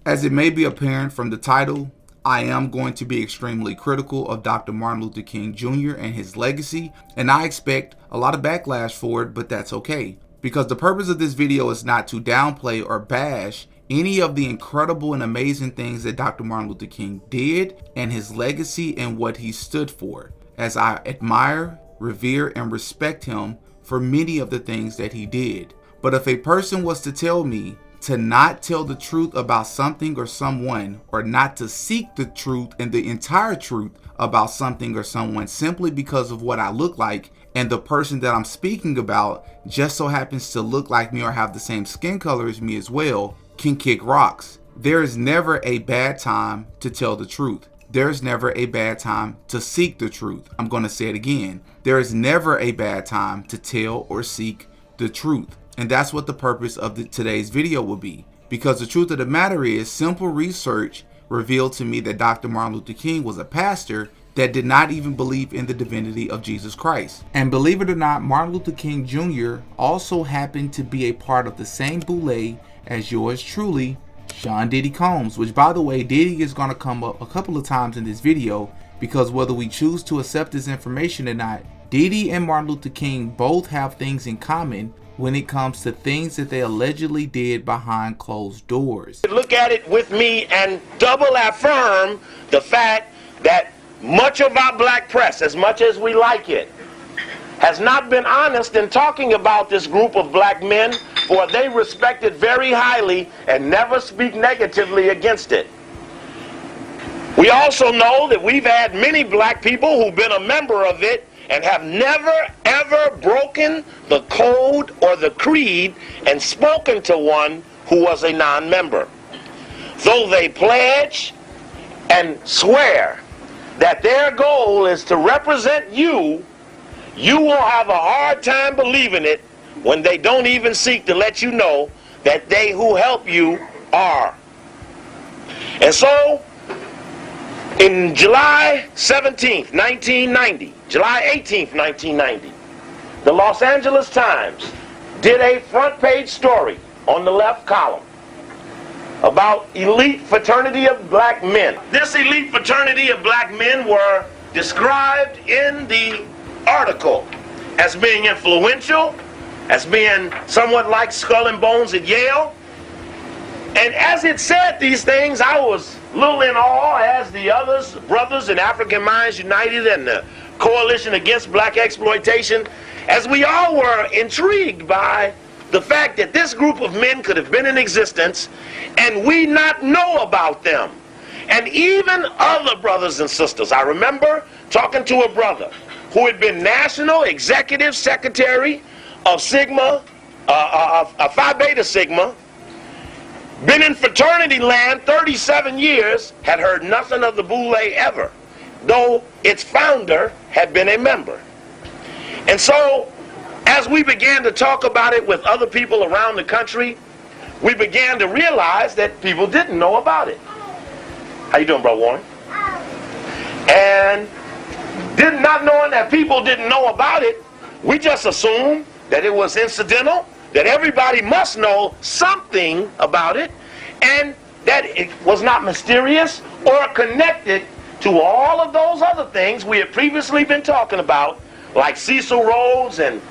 As it may be apparent from the title, I am going to be extremely critical of Dr. Martin Luther King Jr. and his legacy, and I expect a lot of backlash for it, but that's okay. Because the purpose of this video is not to downplay or bash any of the incredible and amazing things that Dr. Martin Luther King did and his legacy and what he stood for, as I admire, revere, and respect him for many of the things that he did. But if a person was to tell me to not tell the truth about something or someone, or not to seek the truth and the entire truth about something or someone simply because of what I look like, and the person that I'm speaking about just so happens to look like me or have the same skin color as me as well, can kick rocks. There is never a bad time to tell the truth. There's never a bad time to seek the truth. I'm going to say it again. There is never a bad time to tell or seek the truth. And that's what the purpose of today's video will be. Because the truth of the matter is, simple research revealed to me that Dr. Martin Luther King was a pastor that did not even believe in the divinity of Jesus Christ. And believe it or not, Martin Luther King Jr. also happened to be a part of the same boule as yours truly, Sean Diddy Combs, which, by the way, Diddy is going to come up a couple of times in this video, because whether we choose to accept this information or not, Diddy and Martin Luther King both have things in common when it comes to things that they allegedly did behind closed doors. Look at it with me and double affirm the fact that much of our black press, as much as we like it, has not been honest in talking about this group of black men, for they respect it very highly and never speak negatively against it. We also know that we've had many black people who've been a member of it and have never ever broken the code or the creed and spoken to one who was a non-member. Though they pledge and swear that their goal is to represent you, you will have a hard time believing it when they don't even seek to let you know that they who help you are. And so, in July 17th, 1990, July 18th, 1990, the Los Angeles Times did a front page story on the left column about elite fraternity of black men. This elite fraternity of black men were described in the article as being influential, as being somewhat like Skull and Bones at Yale. And as it said these things, I was a little in awe, as the others, brothers in African Minds United and the Coalition Against Black Exploitation, as we all were intrigued by the fact that this group of men could have been in existence and we not know about them. And even other brothers and sisters. I remember talking to a brother who had been National Executive Secretary of Sigma, Phi Beta Sigma, been in fraternity land 37 years, had heard nothing of the Boule ever, though its founder had been a member. And so, as we began to talk about it with other people around the country, we began to realize that people didn't know about it. How you doing, Brother Warren? And not knowing that people didn't know about it, we just assumed that it was incidental, that everybody must know something about it, and that it was not mysterious or connected to all of those other things we had previously been talking about, like Cecil Rhodes and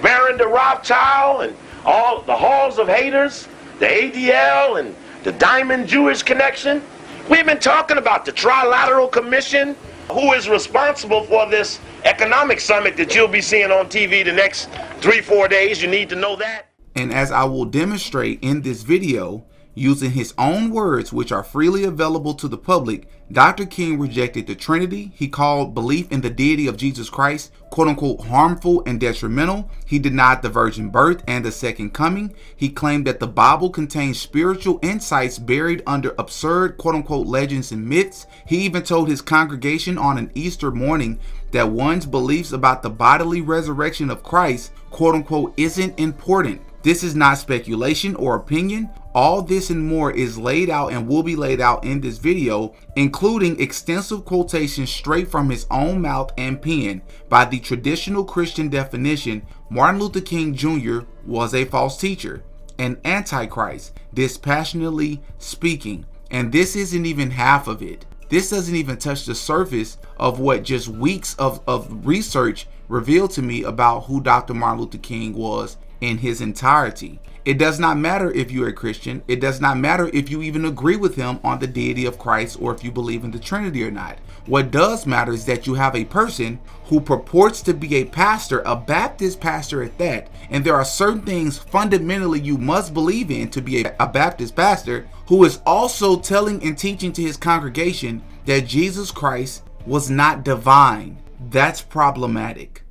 Baron de Rothschild and all the Halls of Haters, the ADL and the Diamond Jewish Connection. We've been talking about the Trilateral Commission, who is responsible for this economic summit that you'll be seeing on TV the next 3-4 days. You need to know that. And as I will demonstrate in this video, using his own words, which are freely available to the public, Dr. King rejected the Trinity. He called belief in the deity of Jesus Christ, quote unquote, harmful and detrimental. He denied the virgin birth and the second coming. He claimed that the Bible contains spiritual insights buried under absurd, quote unquote, legends and myths. He even told his congregation on an Easter morning that one's beliefs about the bodily resurrection of Christ, quote unquote, isn't important. This is not speculation or opinion. All this and more is laid out and will be laid out in this video, including extensive quotations straight from his own mouth and pen. By the traditional Christian definition, Martin Luther King Jr. was a false teacher, an antichrist, dispassionately speaking, And this isn't even half of it. This doesn't even touch the surface of what just weeks of research revealed to me about who Dr. Martin Luther King was in his entirety. It does not matter if you're a Christian. It does not matter if you even agree with him on the deity of Christ or if you believe in the Trinity or not. What does matter is that you have a person who purports to be a pastor, a Baptist pastor at that, and there are certain things fundamentally you must believe in to be a Baptist pastor, who is also telling and teaching to his congregation that Jesus Christ was not divine. That's problematic.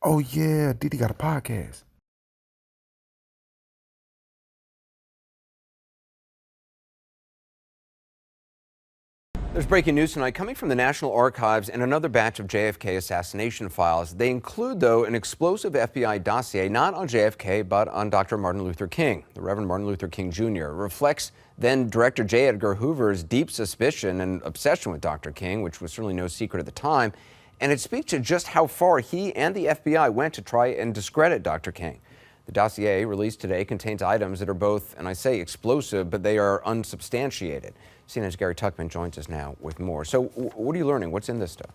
Oh yeah, Diddy got a podcast. There's breaking news tonight coming from the National Archives and another batch of JFK assassination files. They include, though, an explosive FBI dossier, not on JFK, but on Dr. Martin Luther King. The Reverend Martin Luther King Jr. reflects then Director J. Edgar Hoover's deep suspicion and obsession with Dr. King, which was certainly no secret at the time. And it speaks to just how far he and the FBI went to try and discredit Dr. King. The dossier released today contains items that are both, and I say explosive, but they are unsubstantiated. CNN's Gary Tuckman joins us now with more. So what are you learning? What's in this stuff?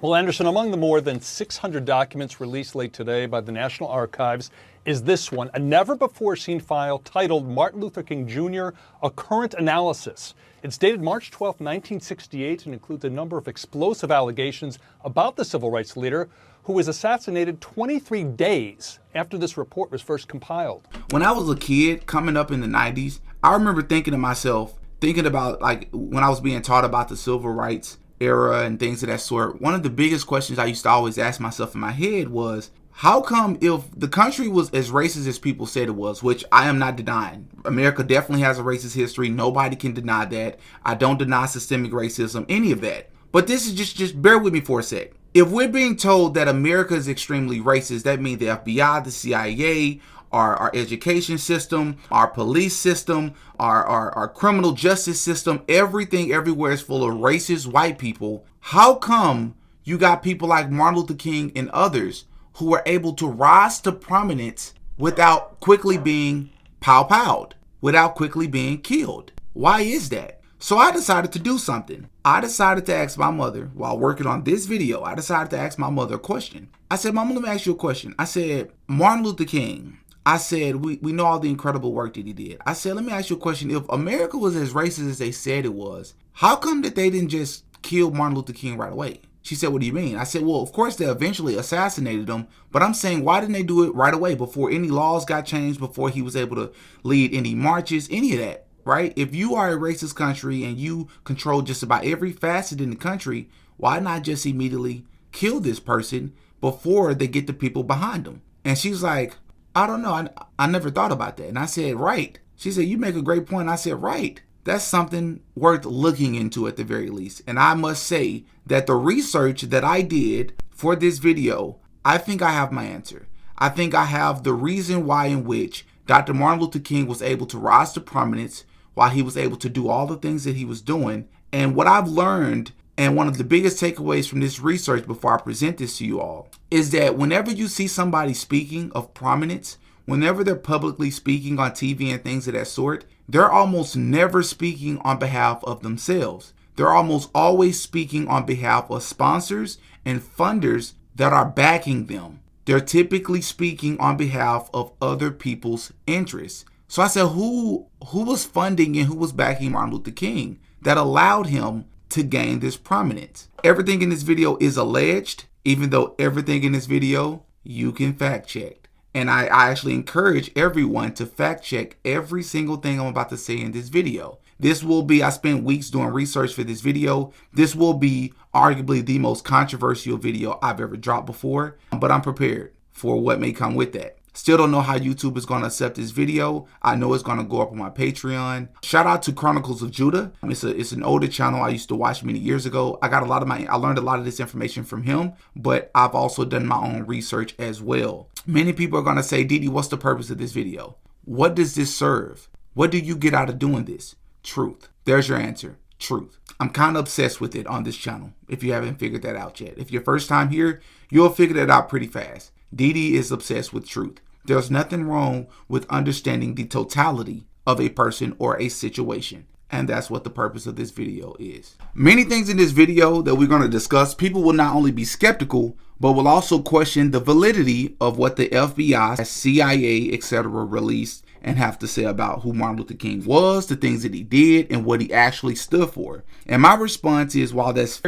Well, Anderson, among the more than 600 documents released late today by the National Archives is this one, a never-before-seen file titled Martin Luther King Jr., A Current Analysis. It's dated March 12, 1968, and includes a number of explosive allegations about the civil rights leader who was assassinated 23 days after this report was first compiled. When I was a kid coming up in the 90s, I remember thinking to myself, thinking about like when I was being taught about the civil rights era and things of that sort, one of the biggest questions I used to always ask myself in my head was, how come if the country was as racist as people said it was, which I am not denying, America definitely has a racist history, nobody can deny that, I don't deny systemic racism, any of that, but this is just bear with me for a sec. If we're being told that America is extremely racist, that means the FBI, the CIA, our education system, our police system, our criminal justice system, everything everywhere is full of racist white people. How come you got people like Martin Luther King and others who were able to rise to prominence without quickly being pow-powed, without quickly being killed? Why is that? So I decided to do something. I decided to ask my mother, while working on this video, I decided to ask my mother a question. I said, Mama, let me ask you a question. I said, Martin Luther King, I said, we know all the incredible work that he did. I said, let me ask you a question. If America was as racist as they said it was, how come that they didn't just kill Martin Luther King right away? She said, what do you mean? I said, well, of course they eventually assassinated him, but I'm saying, why didn't they do it right away before any laws got changed, before he was able to lead any marches, any of that, right? If you are a racist country and you control just about every facet in the country, why not just immediately kill this person before they get the people behind them? And she's like, I don't know. I never thought about that. And I said, right. She said, you make a great point. I said, right. That's something worth looking into at the very least. And I must say that the research that I did for this video, I think I have my answer. I think I have the reason why in which Dr. Martin Luther King was able to rise to prominence, why he was able to do all the things that he was doing. And what I've learned, and one of the biggest takeaways from this research before I present this to you all, is that whenever you see somebody speaking of prominence, whenever they're publicly speaking on TV and things of that sort, they're almost never speaking on behalf of themselves. They're almost always speaking on behalf of sponsors and funders that are backing them. They're typically speaking on behalf of other people's interests. So I said, who was funding and who was backing Martin Luther King that allowed him to gain this prominence? Everything in this video is alleged, even though everything in this video you can fact check. And I actually encourage everyone to fact check every single thing I'm about to say in this video. This will be, I spent weeks doing research for this video. This will be arguably the most controversial video I've ever dropped before, but I'm prepared for what may come with that. Still don't know how YouTube is going to accept this video. I know it's going to go up on my Patreon. Shout out to Chronicles of Judah. It's an older channel I used to watch many years ago. I learned a lot of this information from him, but I've also done my own research as well. Many people are going to say, Diddy, what's the purpose of this video? What does this serve? What do you get out of doing this? Truth. There's your answer. truth. I'm kind of obsessed with it on this channel, if you haven't figured that out yet. If you're first time here, you'll figure that out pretty fast. Diddy is obsessed with truth. There's nothing wrong with understanding the totality of a person or a situation. And that's what the purpose of this video is. Many things in this video that we're going to discuss, people will not only be skeptical, but will also question the validity of what the FBI, CIA, etc. released and have to say about who Martin Luther King was, the things that he did, and what he actually stood for. And my response is, while it's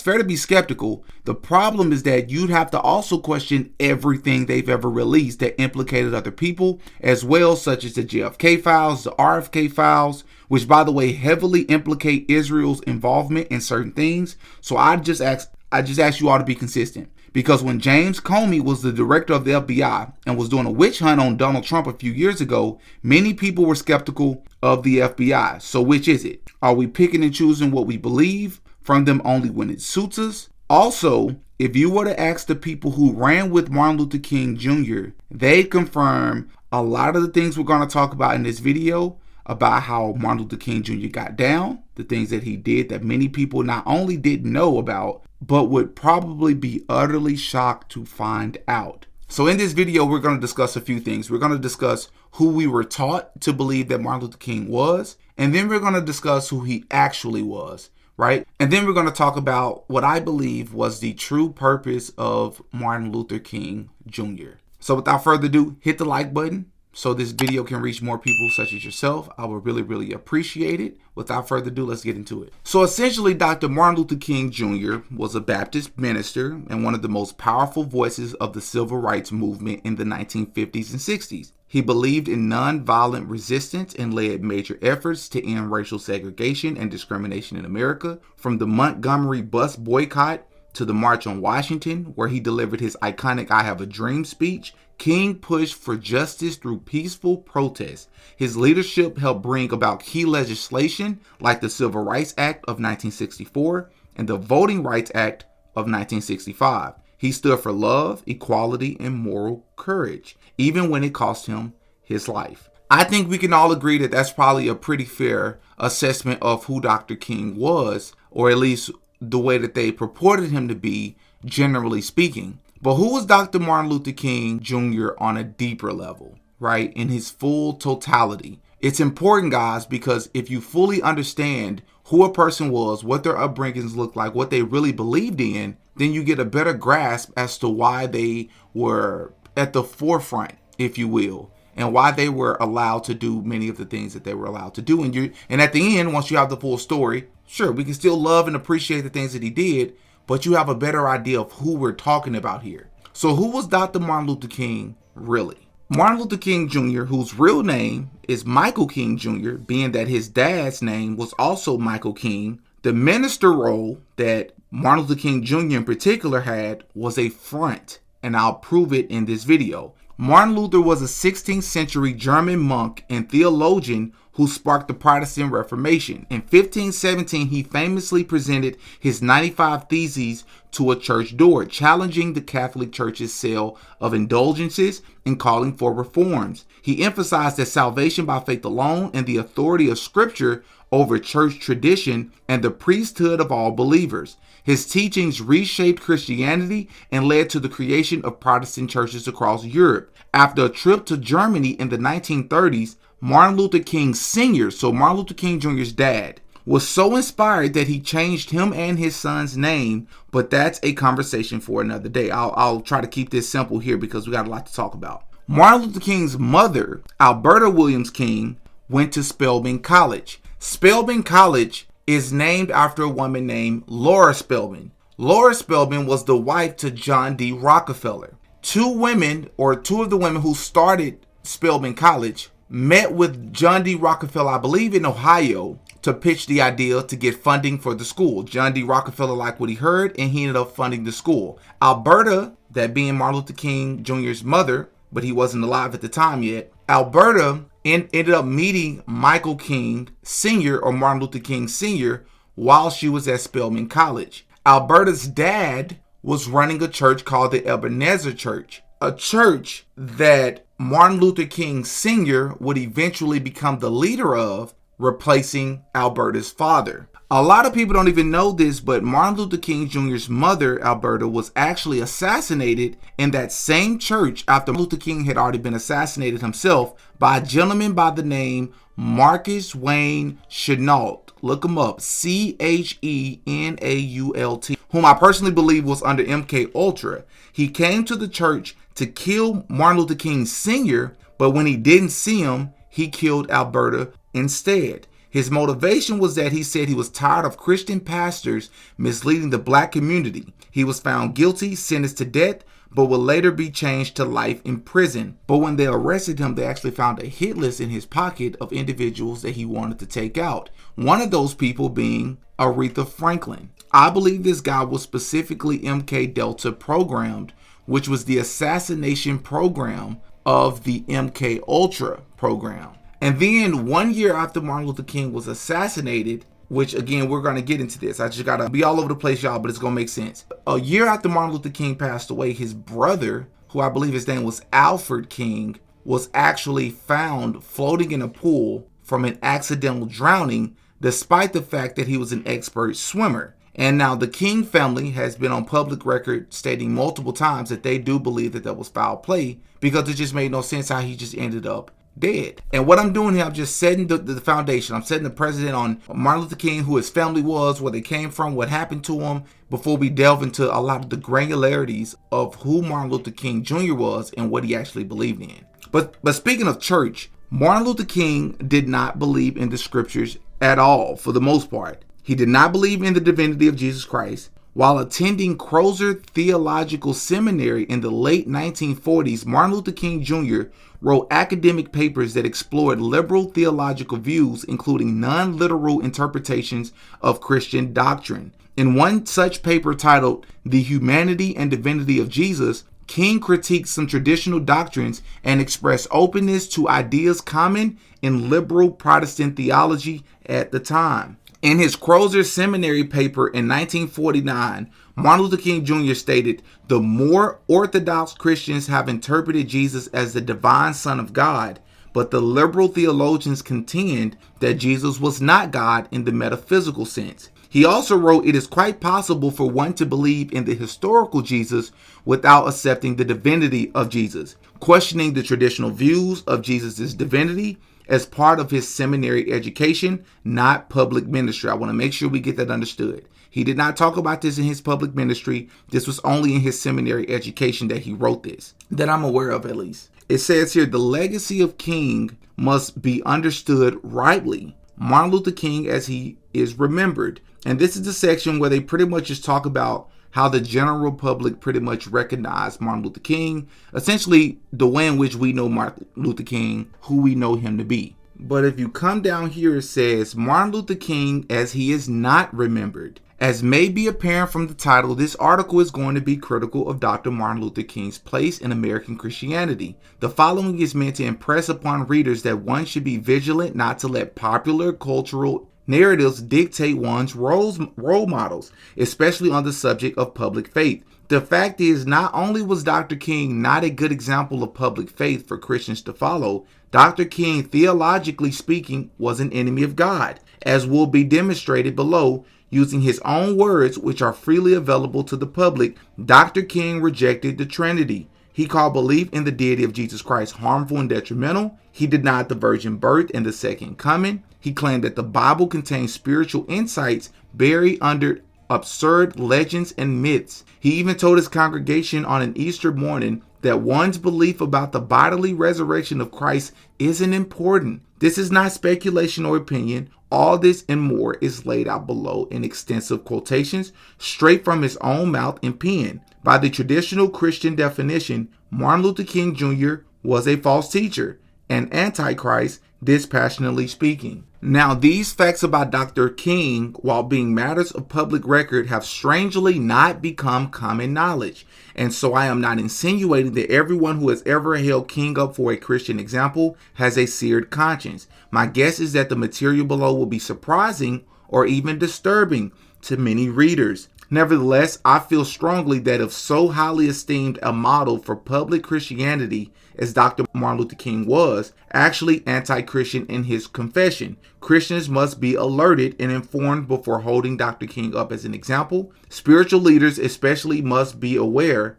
fair to be skeptical, the problem is that you'd have to also question everything they've ever released that implicated other people as well, such as the JFK files, the RFK files, which, by the way, heavily implicate Israel's involvement in certain things. So I just ask you all to be consistent. Because when James Comey was the director of the FBI and was doing a witch hunt on Donald Trump a few years ago, many people were skeptical of the FBI. So which is it? Are we picking and choosing what we believe from them only when it suits us? Also, if you were to ask the people who ran with Martin Luther King Jr., they confirm a lot of the things we're going to talk about in this video about how Martin Luther King Jr. got down, the things that he did that many people not only didn't know about, but would probably be utterly shocked to find out. So in this video, we're going to discuss a few things. We're going to discuss who we were taught to believe that Martin Luther King was, and then we're going to discuss who he actually was, right? And then we're going to talk about what I believe was the true purpose of Martin Luther King Jr. So without further ado, hit the like button so this video can reach more people such as yourself. I would really, really appreciate it. Without further ado, let's get into it. So essentially, Dr. Martin Luther King Jr. was a Baptist minister and one of the most powerful voices of the civil rights movement in the 1950s and 60s. He believed in nonviolent resistance and led major efforts to end racial segregation and discrimination in America, from the Montgomery bus boycott to the March on Washington, where he delivered his iconic I Have a Dream speech. King pushed for justice through peaceful protest. His leadership helped bring about key legislation like the Civil Rights Act of 1964 and the Voting Rights Act of 1965. He stood for love, equality, and moral courage, even when it cost him his life. I think we can all agree that that's probably a pretty fair assessment of who Dr. King was, or at least the way that they purported him to be, generally speaking. But who was Dr. Martin Luther King Jr. on a deeper level, right? In his full totality. It's important, guys, because if you fully understand who a person was, what their upbringings looked like, what they really believed in, then you get a better grasp as to why they were at the forefront, if you will, and why they were allowed to do many of the things that they were allowed to do. And at the end, once you have the full story, sure, we can still love and appreciate the things that he did, but you have a better idea of who we're talking about here. So who was Dr. Martin Luther King really? Martin Luther King Jr., whose real name is Michael King Jr., being that his dad's name was also Michael King, the minister role that Martin Luther King Jr. in particular had was a front, and I'll prove it in this video. Martin Luther was a 16th century German monk and theologian who sparked the Protestant Reformation. In 1517, he famously presented his 95 Theses to a church door, challenging the Catholic Church's sale of indulgences and calling for reforms. He emphasized that salvation by faith alone and the authority of Scripture over church tradition and the priesthood of all believers. His teachings reshaped Christianity and led to the creation of Protestant churches across Europe. After a trip to Germany in the 1930s, Martin Luther King Sr., so Martin Luther King Jr.'s dad, was so inspired that he changed him and his son's name, but that's a conversation for another day. I'll try to keep this simple here because we got a lot to talk about. Martin Luther King's mother, Alberta Williams King, went to Spelman College. Spelman College is named after a woman named Laura Spelman. Laura Spelman was the wife to John D. Rockefeller. Two of the women who started Spelman College met with John D. Rockefeller, I believe in Ohio, to pitch the idea to get funding for the school. John D. Rockefeller liked what he heard, and he ended up funding the school. Alberta, that being Martin Luther King Jr.'s mother, but he wasn't alive at the time yet, Alberta ended up meeting Michael King Sr. or Martin Luther King Sr. while she was at Spelman College. Alberta's dad was running a church called the Ebenezer Church, a church that Martin Luther King Sr. would eventually become the leader of, replacing Alberta's father. A lot of people don't even know this, but Martin Luther King Jr.'s mother, Alberta, was actually assassinated in that same church after Luther King had already been assassinated himself by a gentleman by the name Marcus Wayne Chenault. Look him up, Chenault, whom I personally believe was under MK Ultra. He came to the church to kill Martin Luther King Sr., but when he didn't see him, he killed Alberta instead. His motivation was that he said he was tired of Christian pastors misleading the black community. He was found guilty, sentenced to death, but would later be changed to life in prison. But when they arrested him, they actually found a hit list in his pocket of individuals that he wanted to take out. One of those people being Aretha Franklin. I believe this guy was specifically MK Delta programmed, which was the assassination program of the MK Ultra program. And then 1 year after Martin Luther King was assassinated, which again, we're going to get into this. I just got to be all over the place, y'all, but it's going to make sense. A year after Martin Luther King passed away, his brother, who I believe his name was Alfred King, was actually found floating in a pool from an accidental drowning, despite the fact that he was an expert swimmer. And now the King family has been on public record stating multiple times that they do believe that was foul play, because it just made no sense how he just ended up dead. And what I'm doing here, I'm just setting the foundation. I'm setting the precedent on Martin Luther King, who his family was, where they came from, what happened to him, before we delve into a lot of the granularities of who Martin Luther King Jr. was and what he actually believed in. But speaking of church, Martin Luther King did not believe in the scriptures at all, for the most part. He did not believe in the divinity of Jesus Christ. While attending Crozer Theological Seminary in the late 1940s, Martin Luther King Jr. wrote academic papers that explored liberal theological views, including non-literal interpretations of Christian doctrine. In one such paper titled The Humanity and Divinity of Jesus, King critiqued some traditional doctrines and expressed openness to ideas common in liberal Protestant theology at the time. In his Crozer Seminary paper in 1949, Martin Luther King Jr. stated, "The more Orthodox Christians have interpreted Jesus as the divine Son of God, but the liberal theologians contend that Jesus was not God in the metaphysical sense." He also wrote, "It is quite possible for one to believe in the historical Jesus without accepting the divinity of Jesus, questioning the traditional views of Jesus' divinity as part of his seminary education, not public ministry." I want to make sure we get that understood. He did not talk about this in his public ministry. This was only in his seminary education that he wrote this, that I'm aware of at least. It says here, the legacy of King must be understood rightly. Martin Luther King as he is remembered. And this is the section where they pretty much just talk about how the general public pretty much recognized Martin Luther King, essentially the way in which we know Martin Luther King, who we know him to be. But if you come down here, it says Martin Luther King as he is not remembered. As may be apparent from the title, this article is going to be critical of Dr. Martin Luther King's place in American Christianity. The following is meant to impress upon readers that one should be vigilant not to let popular cultural narratives dictate one's role models, especially on the subject of public faith. The fact is, not only was Dr. King not a good example of public faith for Christians to follow, Dr. King, theologically speaking, was an enemy of God, as will be demonstrated below. Using his own words, which are freely available to the public, Dr. King rejected the Trinity. He called belief in the deity of Jesus Christ harmful and detrimental. He denied the virgin birth and the second coming. He claimed that the Bible contains spiritual insights buried under absurd legends and myths. He even told his congregation on an Easter morning that one's belief about the bodily resurrection of Christ isn't important. This is not speculation or opinion. All this and more is laid out below in extensive quotations straight from his own mouth and pen. By the traditional Christian definition, Martin Luther King Jr. was a false teacher, an antichrist, dispassionately speaking. Now, these facts about Dr. King, while being matters of public record, have strangely not become common knowledge. And so I am not insinuating that everyone who has ever held King up for a Christian example has a seared conscience. My guess is that the material below will be surprising or even disturbing to many readers. Nevertheless, I feel strongly that if so highly esteemed a model for public Christianity as Dr. Martin Luther King was, actually anti-Christian in his confession. Christians must be alerted and informed before holding Dr. King up as an example. Spiritual leaders especially must beware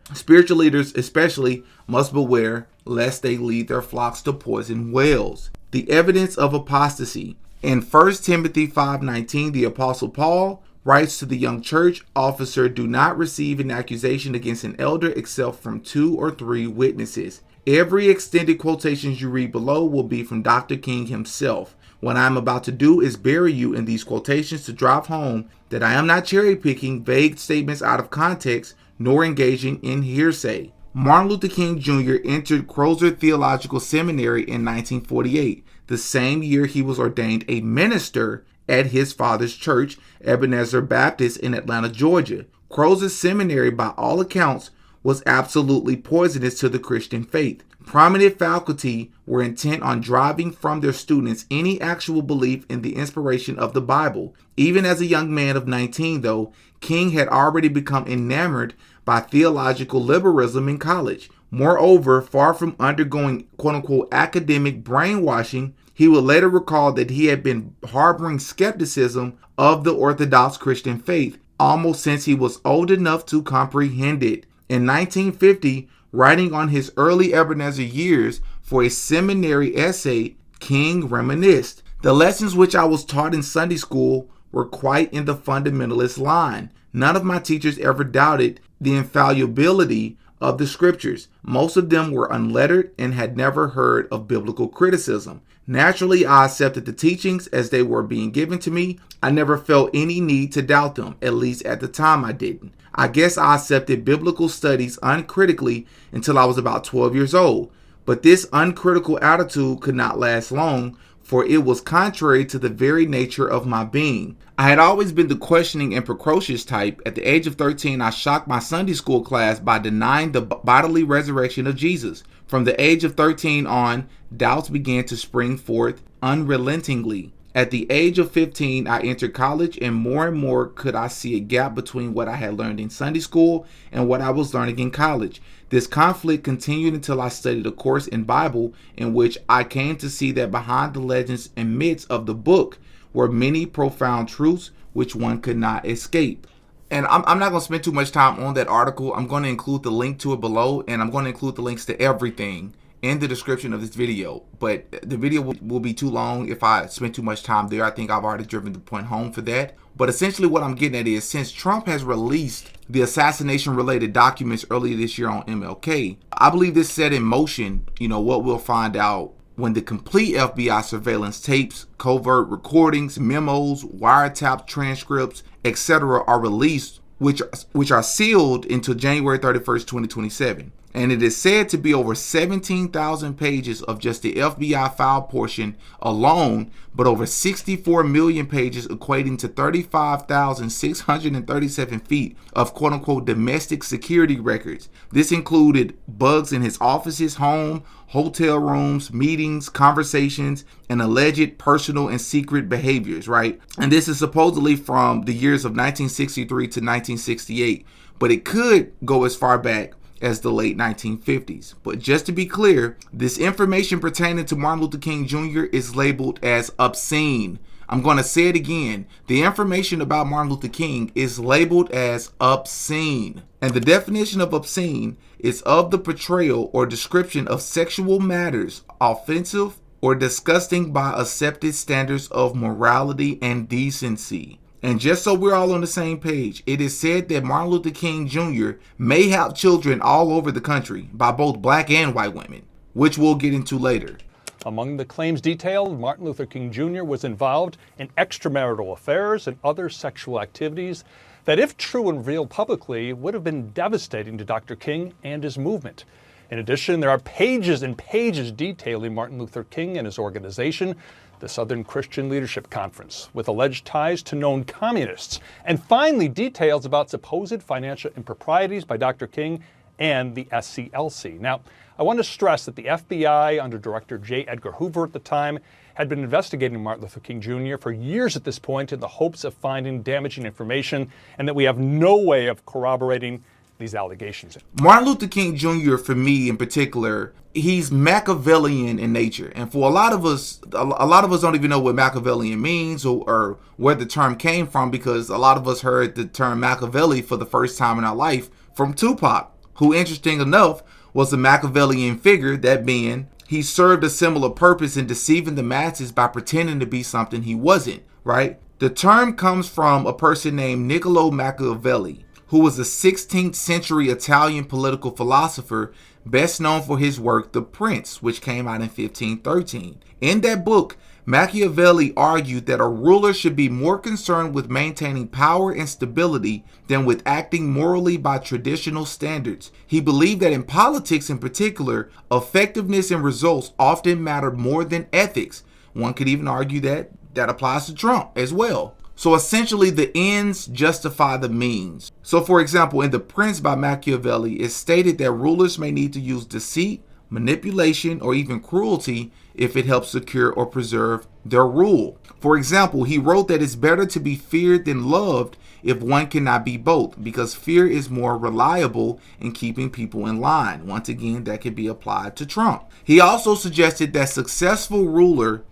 lest they lead their flocks to poison wells. The evidence of apostasy. In 1 Timothy 5:19, the Apostle Paul writes to the young church officer, do not receive an accusation against an elder except from 2 or 3 witnesses. Every extended quotations you read below will be from Dr. King himself. What I'm about to do is bury you in these quotations to drive home that I am not cherry picking vague statements out of context nor engaging in hearsay. Martin Luther King Jr. entered Crozer Theological Seminary in 1948, the same year he was ordained a minister at his father's church, Ebenezer Baptist in Atlanta, Georgia. Crozer Seminary, by all accounts, was absolutely poisonous to the Christian faith. Prominent faculty were intent on driving from their students any actual belief in the inspiration of the Bible. Even as a young man of 19, though, King had already become enamored by theological liberalism in college. Moreover, far from undergoing quote-unquote academic brainwashing, he would later recall that he had been harboring skepticism of the Orthodox Christian faith almost since he was old enough to comprehend it. In 1950, writing on his early Ebenezer years for a seminary essay, King reminisced, the lessons which I was taught in Sunday school were quite in the fundamentalist line. None of my teachers ever doubted the infallibility of the scriptures. Most of them were unlettered and had never heard of biblical criticism. Naturally, I accepted the teachings as they were being given to me. I never felt any need to doubt them, at least at the time I didn't. I guess I accepted biblical studies uncritically until I was about 12 years old. But this uncritical attitude could not last long, for it was contrary to the very nature of my being. I had always been the questioning and precocious type. At the age of 13, I shocked my Sunday school class by denying the bodily resurrection of Jesus. From the age of 13 on, doubts began to spring forth unrelentingly. At the age of 15, I entered college, and more could I see a gap between what I had learned in Sunday school and what I was learning in college. This conflict continued until I studied a course in Bible in which I came to see that behind the legends and myths of the book were many profound truths which one could not escape. And I'm not going to spend too much time on that article. I'm going to include the link to it below, and I'm going to include the links to everything in the description of this video. But the video will be too long if I spend too much time there. I think I've already driven the point home for that. But essentially what I'm getting at is, since Trump has released the assassination related documents earlier this year on MLK, I believe this set in motion, what we'll find out when the complete FBI surveillance tapes, covert recordings, memos, wiretap transcripts, etc. are released, which are sealed until January 31st, 2027. And it is said to be over 17,000 pages of just the FBI file portion alone, but over 64 million pages, equating to 35,637 feet of quote-unquote domestic security records. This included bugs in his offices, home, hotel rooms, meetings, conversations, and alleged personal and secret behaviors, right? And this is supposedly from the years of 1963 to 1968, but it could go as far back as the late 1950s. But just to be clear, this information pertaining to Martin Luther King Jr. is labeled as obscene. I'm going to say it again. The information about Martin Luther King is labeled as obscene. And the definition of obscene is of the portrayal or description of sexual matters offensive or disgusting by accepted standards of morality and decency. And just so we're all on the same page, it is said that Martin Luther King Jr. may have children all over the country by both black and white women, which we'll get into later. Among the claims detailed, Martin Luther King Jr. was involved in extramarital affairs and other sexual activities that, if true and revealed publicly, would have been devastating to Dr. King and his movement. In addition, there are pages and pages detailing Martin Luther King and his organization, the Southern Christian Leadership Conference, with alleged ties to known communists, and finally details about supposed financial improprieties by Dr. King and the SCLC. Now, I want to stress that the FBI, under Director J. Edgar Hoover at the time, had been investigating Martin Luther King Jr. for years at this point in the hopes of finding damaging information, and that we have no way of corroborating these allegations in. Martin Luther King Jr., for me in particular, he's Machiavellian in nature. And for a lot of us don't even know what Machiavellian means or where the term came from, because a lot of us heard the term Machiavelli for the first time in our life from Tupac, who, interesting enough, was a Machiavellian figure, that being he served a similar purpose in deceiving the masses by pretending to be something he wasn't, right? The term comes from a person named Niccolo Machiavelli, who was a 16th century Italian political philosopher best known for his work The Prince, which came out in 1513. In that book, Machiavelli argued that a ruler should be more concerned with maintaining power and stability than with acting morally by traditional standards. He believed that in politics in particular, effectiveness and results often matter more than ethics. One could even argue that applies to Trump as well. So essentially, the ends justify the means. So for example, in The Prince by Machiavelli, it's stated that rulers may need to use deceit, manipulation, or even cruelty if it helps secure or preserve their rule. For example, he wrote that it's better to be feared than loved if one cannot be both, because fear is more reliable in keeping people in line. Once again, that could be applied to Trump. He also suggested that a successful ruler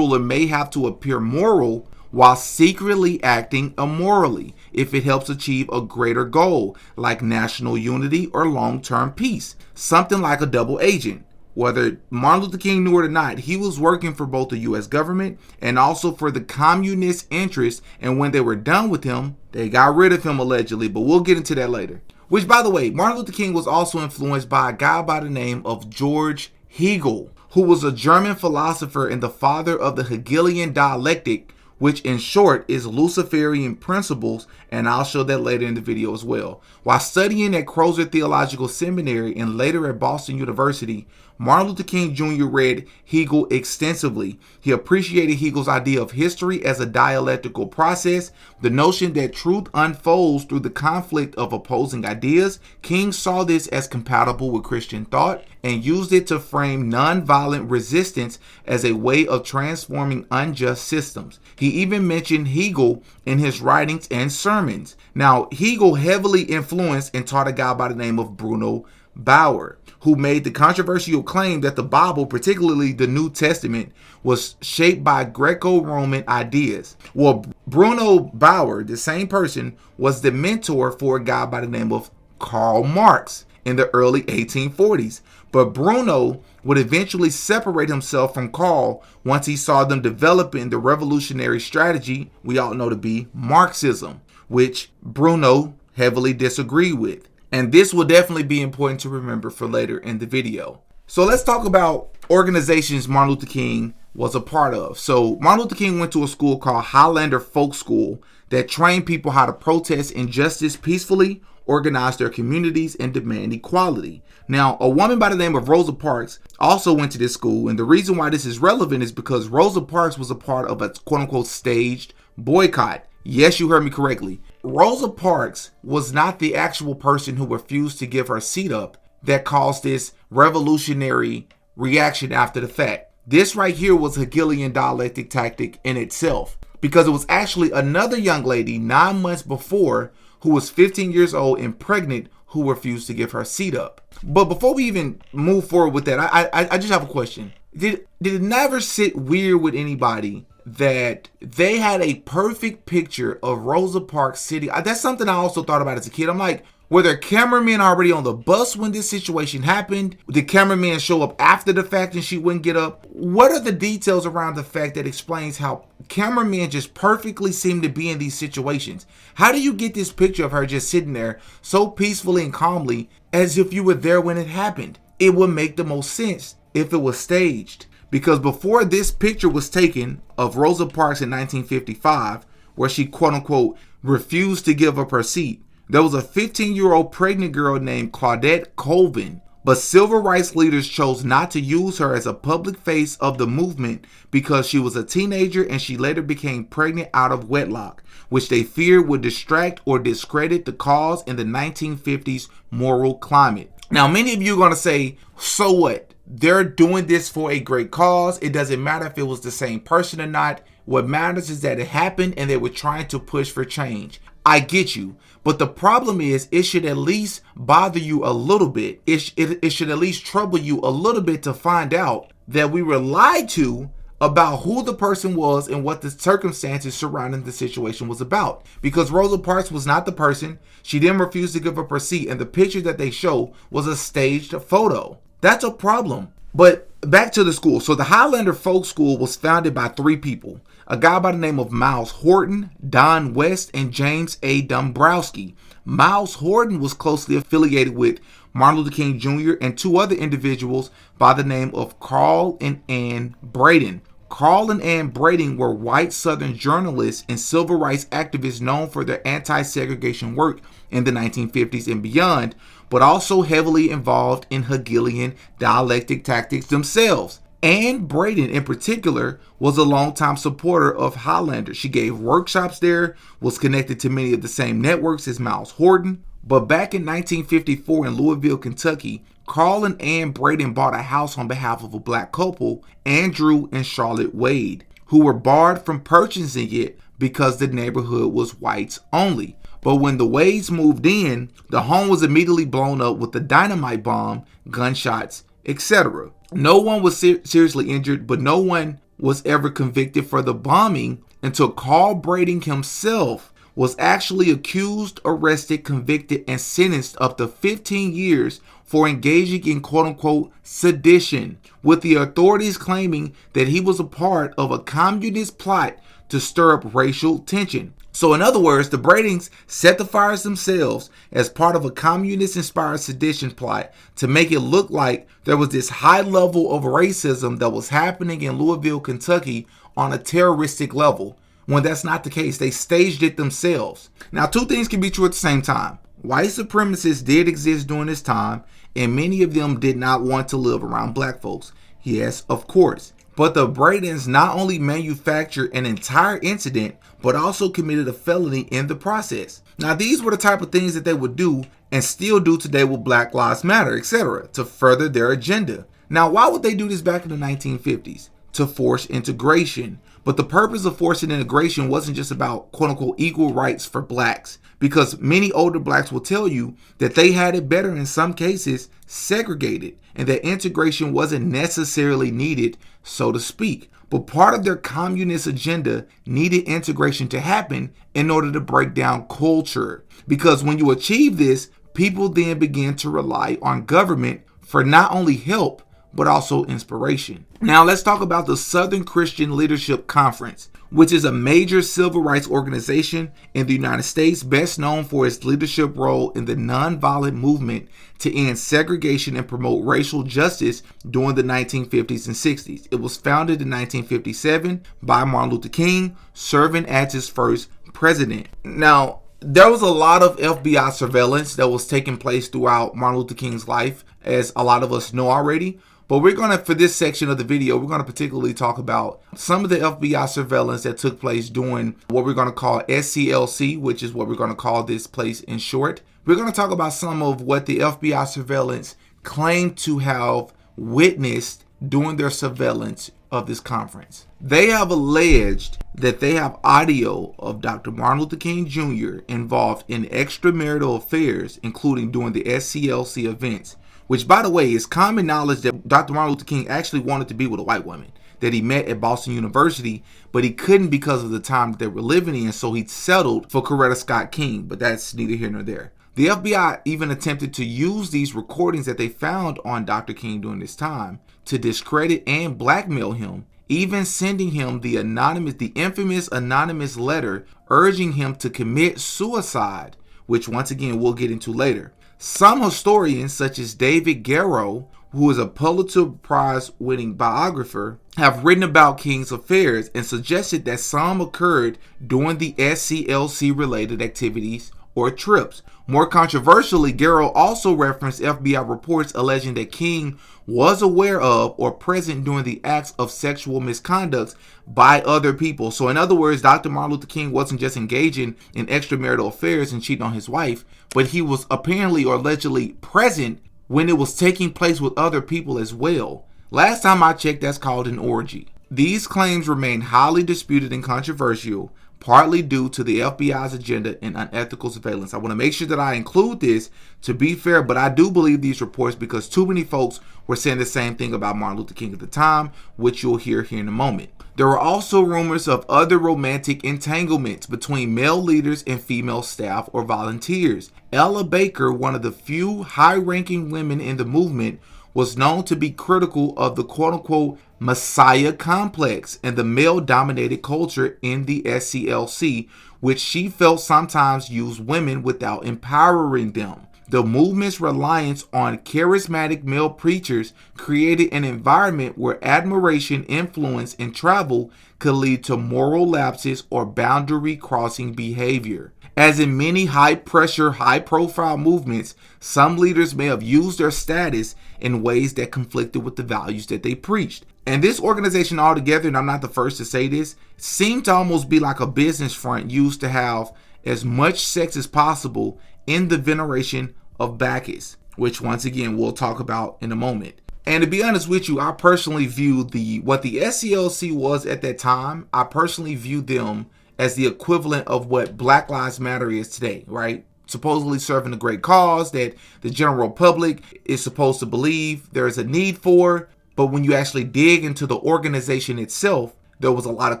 may have to appear moral while secretly acting immorally if it helps achieve a greater goal, like national unity or long-term peace. Something like a double agent. Whether Martin Luther King knew it or not, he was working for both the U.S. government and also for the communist interests, and when they were done with him, they got rid of him allegedly, but we'll get into that later. Which, by the way, Martin Luther King was also influenced by a guy by the name of George Hegel, who was a German philosopher and the father of the Hegelian Dialectic, which in short is Luciferian principles, and I'll show that later in the video as well. While studying at Crozer Theological Seminary and later at Boston University, Martin Luther King Jr. read Hegel extensively. He appreciated Hegel's idea of history as a dialectical process, the notion that truth unfolds through the conflict of opposing ideas. King saw this as compatible with Christian thought and used it to frame nonviolent resistance as a way of transforming unjust systems. He even mentioned Hegel in his writings and sermons. Now, Hegel heavily influenced and taught a guy by the name of Bruno Bauer, who made the controversial claim that the Bible, particularly the New Testament, was shaped by Greco-Roman ideas. Well, Bruno Bauer, the same person, was the mentor for a guy by the name of Karl Marx in the early 1840s. But Bruno would eventually separate himself from Karl once he saw them developing the revolutionary strategy we all know to be Marxism, which Bruno heavily disagreed with. And this will definitely be important to remember for later in the video. So let's talk about organizations Martin Luther King was a part of. So Martin Luther King went to a school called Highlander Folk School that trained people how to protest injustice peacefully, organize their communities, and demand equality. Now, a woman by the name of Rosa Parks also went to this school, and the reason why this is relevant is because Rosa Parks was a part of a quote-unquote staged boycott. Yes, you heard me correctly. Rosa Parks was not the actual person who refused to give her seat up that caused this revolutionary reaction after the fact. This right here was Hegelian Dialectic tactic in itself, because it was actually another young lady 9 months before who was 15 years old and pregnant who refused to give her seat up. But before we even move forward with that, I just have a question. Did it never sit weird with anybody that they had a perfect picture of Rosa Parks sitting? That's something I also thought about as a kid. I'm like, were there cameramen already on the bus when this situation happened? Did cameramen show up after the fact and she wouldn't get up? What are the details around the fact that explains how cameramen just perfectly seem to be in these situations? How do you get this picture of her just sitting there so peacefully and calmly as if you were there when it happened? It would make the most sense if it was staged. Because before this picture was taken of Rosa Parks in 1955, where she quote-unquote refused to give up her seat, there was a 15-year-old pregnant girl named Claudette Colvin, but civil rights leaders chose not to use her as a public face of the movement because she was a teenager and she later became pregnant out of wedlock, which they feared would distract or discredit the cause in the 1950s moral climate. Now, many of you are going to say, so what? they're doing this for a great cause. It doesn't matter if it was the same person or not. What matters is that it happened and they were trying to push for change. I get you. But the problem is, it should at least bother you a little bit. It should at least trouble you a little bit to find out that we were lied to about who the person was and what the circumstances surrounding the situation was about. Because Rosa Parks was not the person. She didn't refuse to give up her seat, and the picture that they show was a staged photo. That's a problem. But back to the school. So the Highlander Folk School was founded by 3 people. A guy by the name of Miles Horton, Don West, and James A. Dombrowski. Miles Horton was closely affiliated with Martin Luther King Jr. and 2 other individuals by the name of Carl and Ann Braden. Carl and Ann Braden were white Southern journalists and civil rights activists known for their anti-segregation work in the 1950s and beyond, but also heavily involved in Hegelian dialectic tactics themselves. Ann Braden, in particular, was a longtime supporter of Highlander. She gave workshops there, was connected to many of the same networks as Miles Horton. But back in 1954 in Louisville, Kentucky, Carl and Ann Braden bought a house on behalf of a black couple, Andrew and Charlotte Wade, who were barred from purchasing it because the neighborhood was whites only. But when the Wades moved in, the home was immediately blown up with a dynamite bomb, gunshots, etc. No one was seriously injured, but no one was ever convicted for the bombing until Carl Braden himself was actually accused, arrested, convicted, and sentenced up to 15 years for engaging in quote-unquote sedition, with the authorities claiming that he was a part of a communist plot to stir up racial tension. So in other words, the Bradings set the fires themselves as part of a communist-inspired sedition plot to make it look like there was this high level of racism that was happening in Louisville, Kentucky on a terroristic level, when that's not the case. They staged it themselves. Now, 2 things can be true at the same time. White supremacists did exist during this time, and many of them did not want to live around black folks. Yes, of course. But the Bradens not only manufactured an entire incident, but also committed a felony in the process. Now, these were the type of things that they would do and still do today with Black Lives Matter, etc., to further their agenda. Now, why would they do this back in the 1950s? To force integration. But the purpose of forcing integration wasn't just about quote-unquote equal rights for blacks, because many older blacks will tell you that they had it better in some cases segregated, and that integration wasn't necessarily needed, so to speak. But part of their communist agenda needed integration to happen in order to break down culture. Because when you achieve this, people then begin to rely on government for not only help, but also inspiration. Now let's talk about the Southern Christian Leadership Conference, which is a major civil rights organization in the United States, best known for its leadership role in the nonviolent movement to end segregation and promote racial justice during the 1950s and 60s. It was founded in 1957 by Martin Luther King, serving as his first president. Now, there was a lot of FBI surveillance that was taking place throughout Martin Luther King's life, as a lot of us know already. But we're going to, for this section of the video, we're going to particularly talk about some of the FBI surveillance that took place during what we're going to call SCLC, which is what we're going to call this place in short. We're going to talk about some of what the FBI surveillance claimed to have witnessed during their surveillance of this conference. They have alleged that they have audio of Dr. Martin Luther King Jr. involved in extramarital affairs, including during the SCLC events. Which, by the way, is common knowledge that Dr. Martin Luther King actually wanted to be with a white woman that he met at Boston University, but he couldn't because of the time that they were living in, so he settled for Coretta Scott King, but that's neither here nor there. The FBI even attempted to use these recordings that they found on Dr. King during this time to discredit and blackmail him, even sending him the infamous anonymous letter urging him to commit suicide, which once again we'll get into later. Some historians, such as David Garrow, who is a Pulitzer Prize winning biographer, have written about King's affairs and suggested that some occurred during the SCLC related activities or trips. More controversially, Garrow also referenced FBI reports alleging that King was aware of or present during the acts of sexual misconduct by other people. So in other words, Dr. Martin Luther King wasn't just engaging in extramarital affairs and cheating on his wife, but he was apparently or allegedly present when it was taking place with other people as well. Last time I checked, that's called an orgy. These claims remain highly disputed and controversial, partly due to the FBI's agenda and unethical surveillance. I want to make sure that I include this to be fair, but I do believe these reports because too many folks were saying the same thing about Martin Luther King at the time, which you'll hear here in a moment. There were also rumors of other romantic entanglements between male leaders and female staff or volunteers. Ella Baker, one of the few high-ranking women in the movement, was known to be critical of the quote-unquote Messiah complex and the male-dominated culture in the SCLC, which she felt sometimes used women without empowering them. The movement's reliance on charismatic male preachers created an environment where admiration, influence, and travel could lead to moral lapses or boundary-crossing behavior. As in many high-pressure, high-profile movements, some leaders may have used their status in ways that conflicted with the values that they preached. And this organization altogether, and I'm not the first to say this, seemed to almost be like a business front used to have as much sex as possible in the veneration of Bacchus, which once again we'll talk about in a moment. And to be honest with you, I personally view what the SCLC was at that time, I personally view them as the equivalent of what Black Lives Matter is today, right? Supposedly serving a great cause that the general public is supposed to believe there is a need for, but when you actually dig into the organization itself, there was a lot of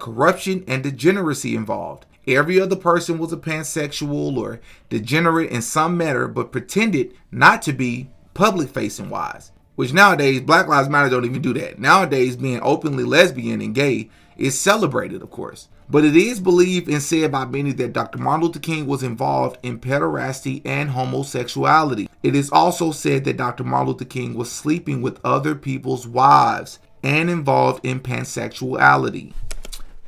corruption and degeneracy involved. Every other person was a pansexual or degenerate in some manner, but pretended not to be public-facing wise. Which nowadays, Black Lives Matter don't even do that. Nowadays, being openly lesbian and gay is celebrated, of course. But it is believed and said by many that Dr. Martin Luther King was involved in pederasty and homosexuality. It is also said that Dr. Martin Luther King was sleeping with other people's wives and involved in pansexuality.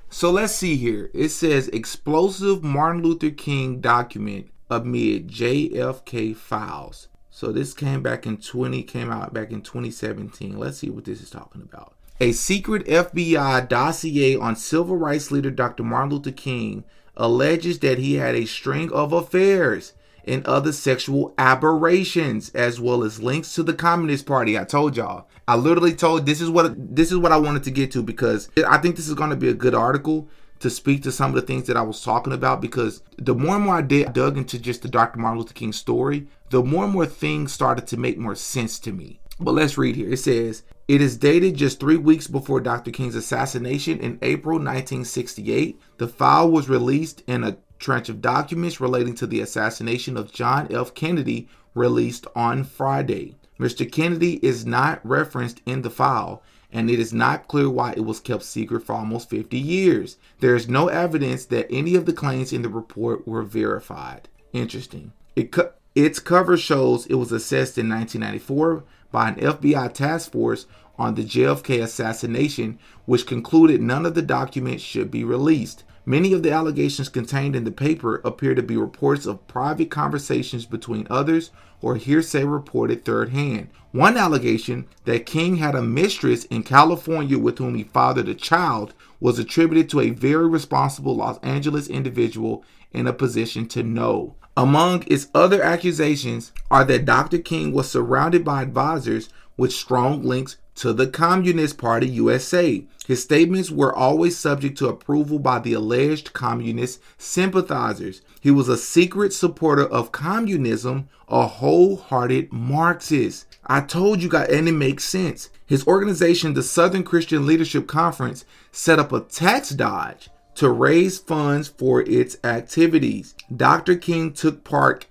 So let's see here. It says explosive Martin Luther King document amid JFK files. So this came out back in 2017. Let's see what this is talking about. A secret FBI dossier on civil rights leader Dr. Martin Luther King alleges that he had a string of affairs and other sexual aberrations, as well as links to the Communist Party. I told y'all. I literally told this is what I wanted to get to, because I think this is going to be a good article to speak to some of the things that I was talking about, because the more and more I dug into just the Dr. Martin Luther King story, the more and more things started to make more sense to me. But let's read here. It says, it is dated just 3 weeks before Dr. King's assassination in April 1968. The file was released in a tranche of documents relating to the assassination of John F. Kennedy released on Friday. Mr. Kennedy is not referenced in the file, and it is not clear why it was kept secret for almost 50 years. There is no evidence that any of the claims in the report were verified. Interesting. Its cover shows it was assessed in 1994 by an FBI task force on the JFK assassination, which concluded none of the documents should be released. Many of the allegations contained in the paper appear to be reports of private conversations between others or hearsay reported third hand. One allegation that King had a mistress in California with whom he fathered a child was attributed to a very responsible Los Angeles individual in a position to know. Among its other accusations are that Dr. King was surrounded by advisors with strong links to the Communist Party USA. His statements were always subject to approval by the alleged communist sympathizers. He was a secret supporter of communism, a wholehearted Marxist. I told you guys, and it makes sense. His organization, the Southern Christian Leadership Conference, set up a tax dodge to raise funds for its activities. Dr. King took part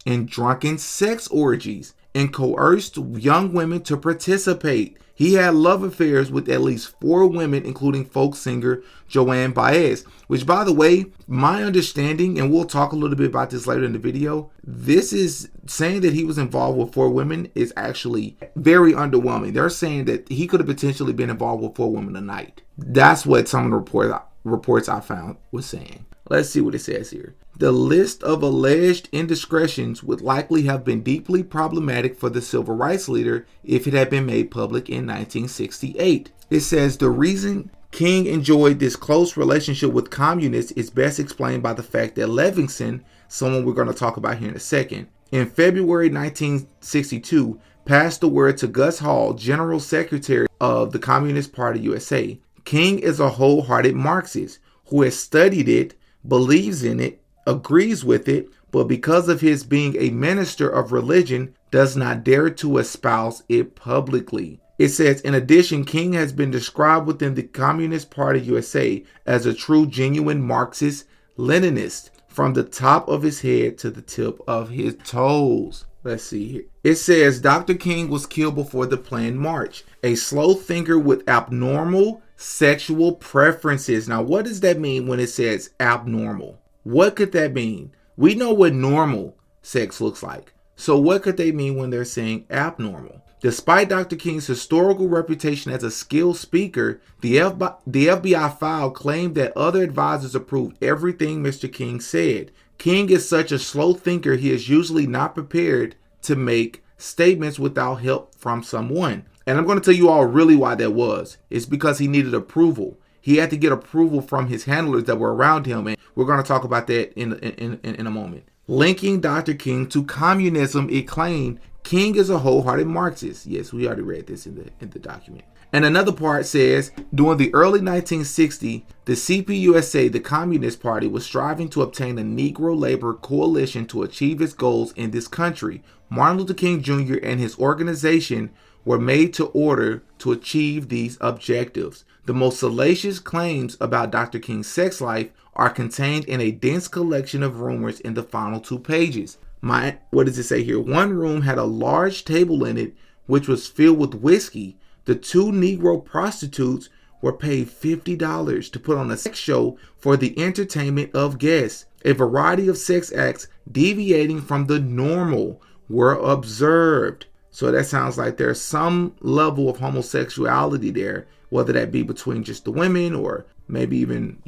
in drunken sex orgies and coerced young women to participate. He had love affairs with at least 4 women, including folk singer Joan Baez, which, by the way, my understanding, and we'll talk a little bit about this later in the video, this is saying that he was involved with 4 women is actually very underwhelming. They're saying that he could have potentially been involved with 4 women a night. That's what some of the reports I found was saying. Let's see what it says here. The list of alleged indiscretions would likely have been deeply problematic for the civil rights leader if it had been made public in 1968. It says the reason King enjoyed this close relationship with communists is best explained by the fact that Levinson, someone we're going to talk about here in a second, in February 1962, passed the word to Gus Hall, General Secretary of the Communist Party USA. King is a wholehearted Marxist who has studied it, believes in it, agrees with it, but because of his being a minister of religion, does not dare to espouse it publicly. It says, in addition, King has been described within the Communist Party USA as a true, genuine Marxist Leninist from the top of his head to the tip of his toes. Let's see here. It says Dr. King was killed before the planned march. A slow thinker with abnormal sexual preferences. Now, what does that mean when it says abnormal? What could that mean? We know what normal sex looks like. So what could they mean when they're saying abnormal? Despite Dr. King's historical reputation as a skilled speaker, the FBI file claimed that other advisors approved everything Mr. King said. King is such a slow thinker, he is usually not prepared to make statements without help from someone. And I'm going to tell you all really why that was. It's because he needed approval. He had to get approval from his handlers that were around him. And we're going to talk about that in a moment. Linking Dr. King to communism, it claimed King is a wholehearted Marxist. Yes, we already read this in the document. And another part says, during the early 1960s, the CPUSA, the Communist Party, was striving to obtain a Negro labor coalition to achieve its goals in this country. Martin Luther King Jr. and his organization were made to order to achieve these objectives. The most salacious claims about Dr. King's sex life are contained in a dense collection of rumors in the final 2 pages. What does it say here? One room had a large table in it, which was filled with whiskey. The 2 Negro prostitutes were paid $50 to put on a sex show for the entertainment of guests. A variety of sex acts deviating from the normal were observed. So that sounds like there's some level of homosexuality there, whether that be between just the women or maybe even,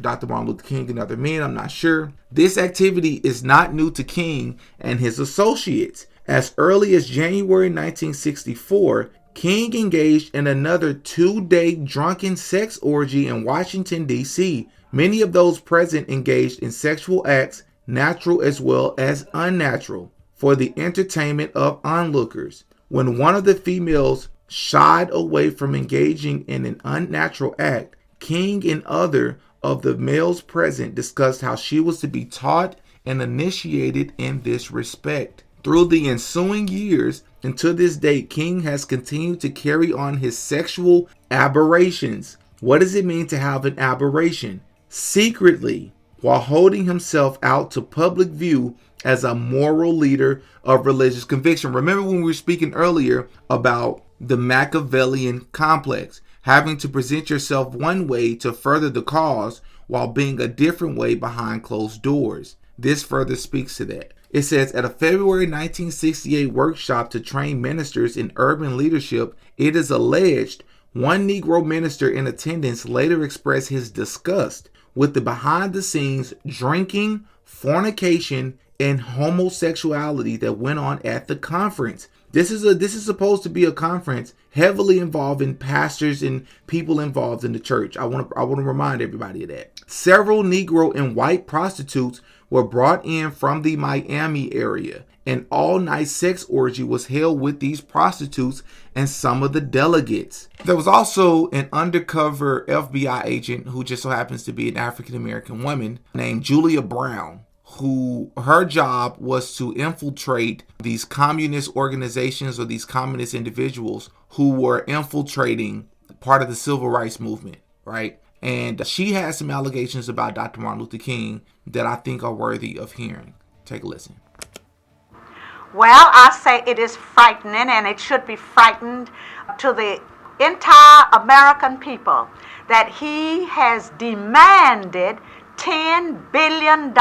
Dr. Martin Luther King and other men. I'm not sure. This activity is not new to King and his associates. As early as January 1964, King engaged in another 2-day drunken sex orgy in Washington, D.C. Many of those present engaged in sexual acts, natural as well as unnatural, for the entertainment of onlookers. When one of the females shied away from engaging in an unnatural act, King and other of the males present discussed how she was to be taught and initiated in this respect. Through the ensuing years, and to this day, King has continued to carry on his sexual aberrations. What does it mean to have an aberration? Secretly, while holding himself out to public view as a moral leader of religious conviction. Remember when we were speaking earlier about the Machiavellian complex, having to present yourself one way to further the cause while being a different way behind closed doors. This further speaks to that. It says, at a February 1968 workshop to train ministers in urban leadership, it is alleged one Negro minister in attendance later expressed his disgust with the behind-the-scenes drinking, fornication, and homosexuality that went on at the conference. This is supposed to be a conference heavily involving pastors and people involved in the church. I want to remind everybody of that. Several Negro and white prostitutes were brought in from the Miami area. An all-night sex orgy was held with these prostitutes and some of the delegates. There was also an undercover FBI agent who just so happens to be an African-American woman named Julia Brown, who her job was to infiltrate these communist organizations or these communist individuals who were infiltrating part of the civil rights movement, right? And she has some allegations about Dr. Martin Luther King that I think are worthy of hearing. Take a listen. Well, I say it is frightening, and it should be frightened to the entire American people that he has demanded $10 billion.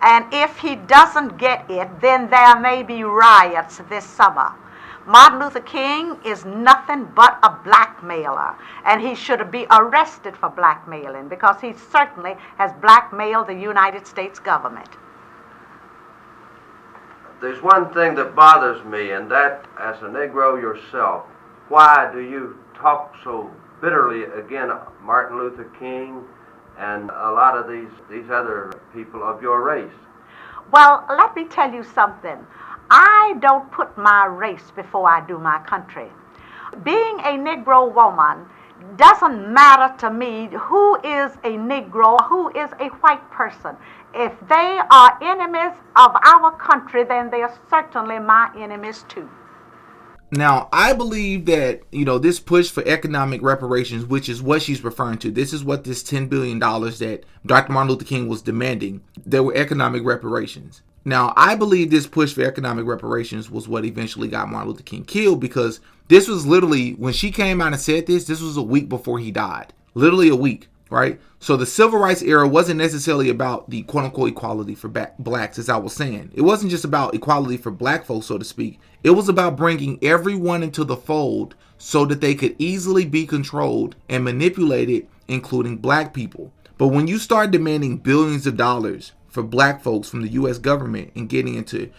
And if he doesn't get it, then there may be riots this summer. Martin Luther King is nothing but a blackmailer, and he should be arrested for blackmailing because he certainly has blackmailed the United States government. There's one thing that bothers me, and that, as a Negro yourself, why do you talk so bitterly against Martin Luther King and a lot of these other people of your race? Well, let me tell you something. I don't put my race before I do my country. Being a Negro woman doesn't matter to me who is a Negro, who is a white person. If they are enemies of our country, then they are certainly my enemies too. Now, I believe that, this push for economic reparations, which is what she's referring to, this is what this $10 billion that Dr. Martin Luther King was demanding. There were economic reparations. Now, I believe this push for economic reparations was what eventually got Martin Luther King killed, because this was literally, when she came out and said this was a week before he died. Literally a week, right? So the civil rights era wasn't necessarily about the quote-unquote equality for blacks, as I was saying. It wasn't just about equality for black folks, so to speak. It was about bringing everyone into the fold so that they could easily be controlled and manipulated, including black people. But when you start demanding billions of dollars for black folks from the U.S. government and getting into,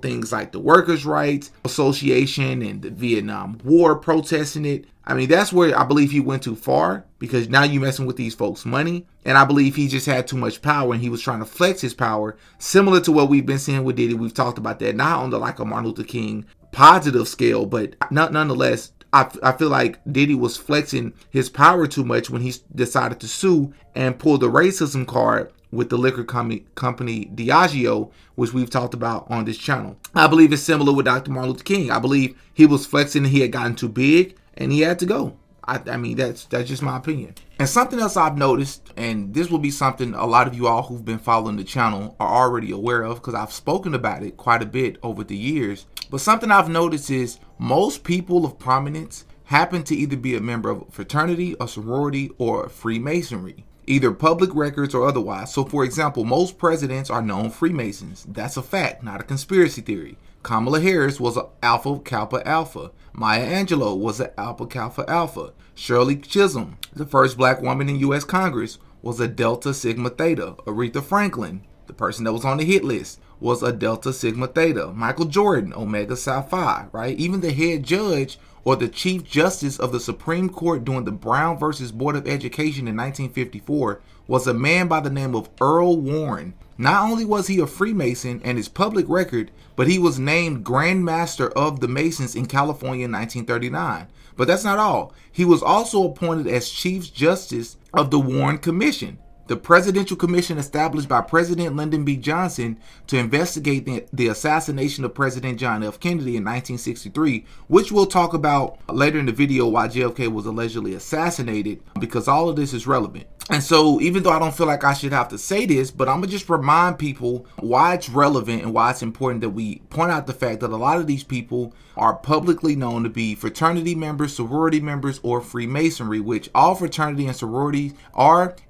things like the Workers' Rights Association and the Vietnam War, protesting it, I mean, that's where I believe he went too far, because now you're messing with these folks' money. And I believe he just had too much power and he was trying to flex his power, similar to what we've been seeing with Diddy. We've talked about that, not on the like a Martin Luther King positive scale, but nonetheless, I feel like Diddy was flexing his power too much when he decided to sue and pull the racism card with the liquor company Diageo, which we've talked about on this channel. I believe it's similar with Dr. Martin Luther King. I believe he was flexing and he had gotten too big and he had to go. I mean, that's just my opinion. And something else I've noticed, and this will be something a lot of you all who've been following the channel are already aware of, because I've spoken about it quite a bit over the years. But something I've noticed is most people of prominence happen to either be a member of a fraternity, a sorority, or Freemasonry, either public records or otherwise. So for example, most presidents are known Freemasons. That's a fact, not a conspiracy theory. Kamala Harris was an Alpha Kappa Alpha. Maya Angelou was an Alpha Kappa Alpha. Shirley Chisholm, the first black woman in U.S. Congress, was a Delta Sigma Theta. Aretha Franklin, the person that was on the hit list, was a Delta Sigma Theta. Michael Jordan, Omega Psi Phi, right? Even the head judge or the Chief Justice of the Supreme Court during the Brown versus Board of Education in 1954 was a man by the name of Earl Warren. Not only was he a Freemason and his public record, but he was named Grand Master of the Masons in California in 1939. But that's not all. He was also appointed as Chief Justice of the Warren Commission, the presidential commission established by President Lyndon B. Johnson to investigate the assassination of President John F. Kennedy in 1963, which we'll talk about later in the video why JFK was allegedly assassinated, because all of this is relevant. And so even though I don't feel like I should have to say this, but I'm going to just remind people why it's relevant and why it's important that we point out the fact that a lot of these people are publicly known to be fraternity members, sorority members, or Freemasonry, which all fraternity and sorority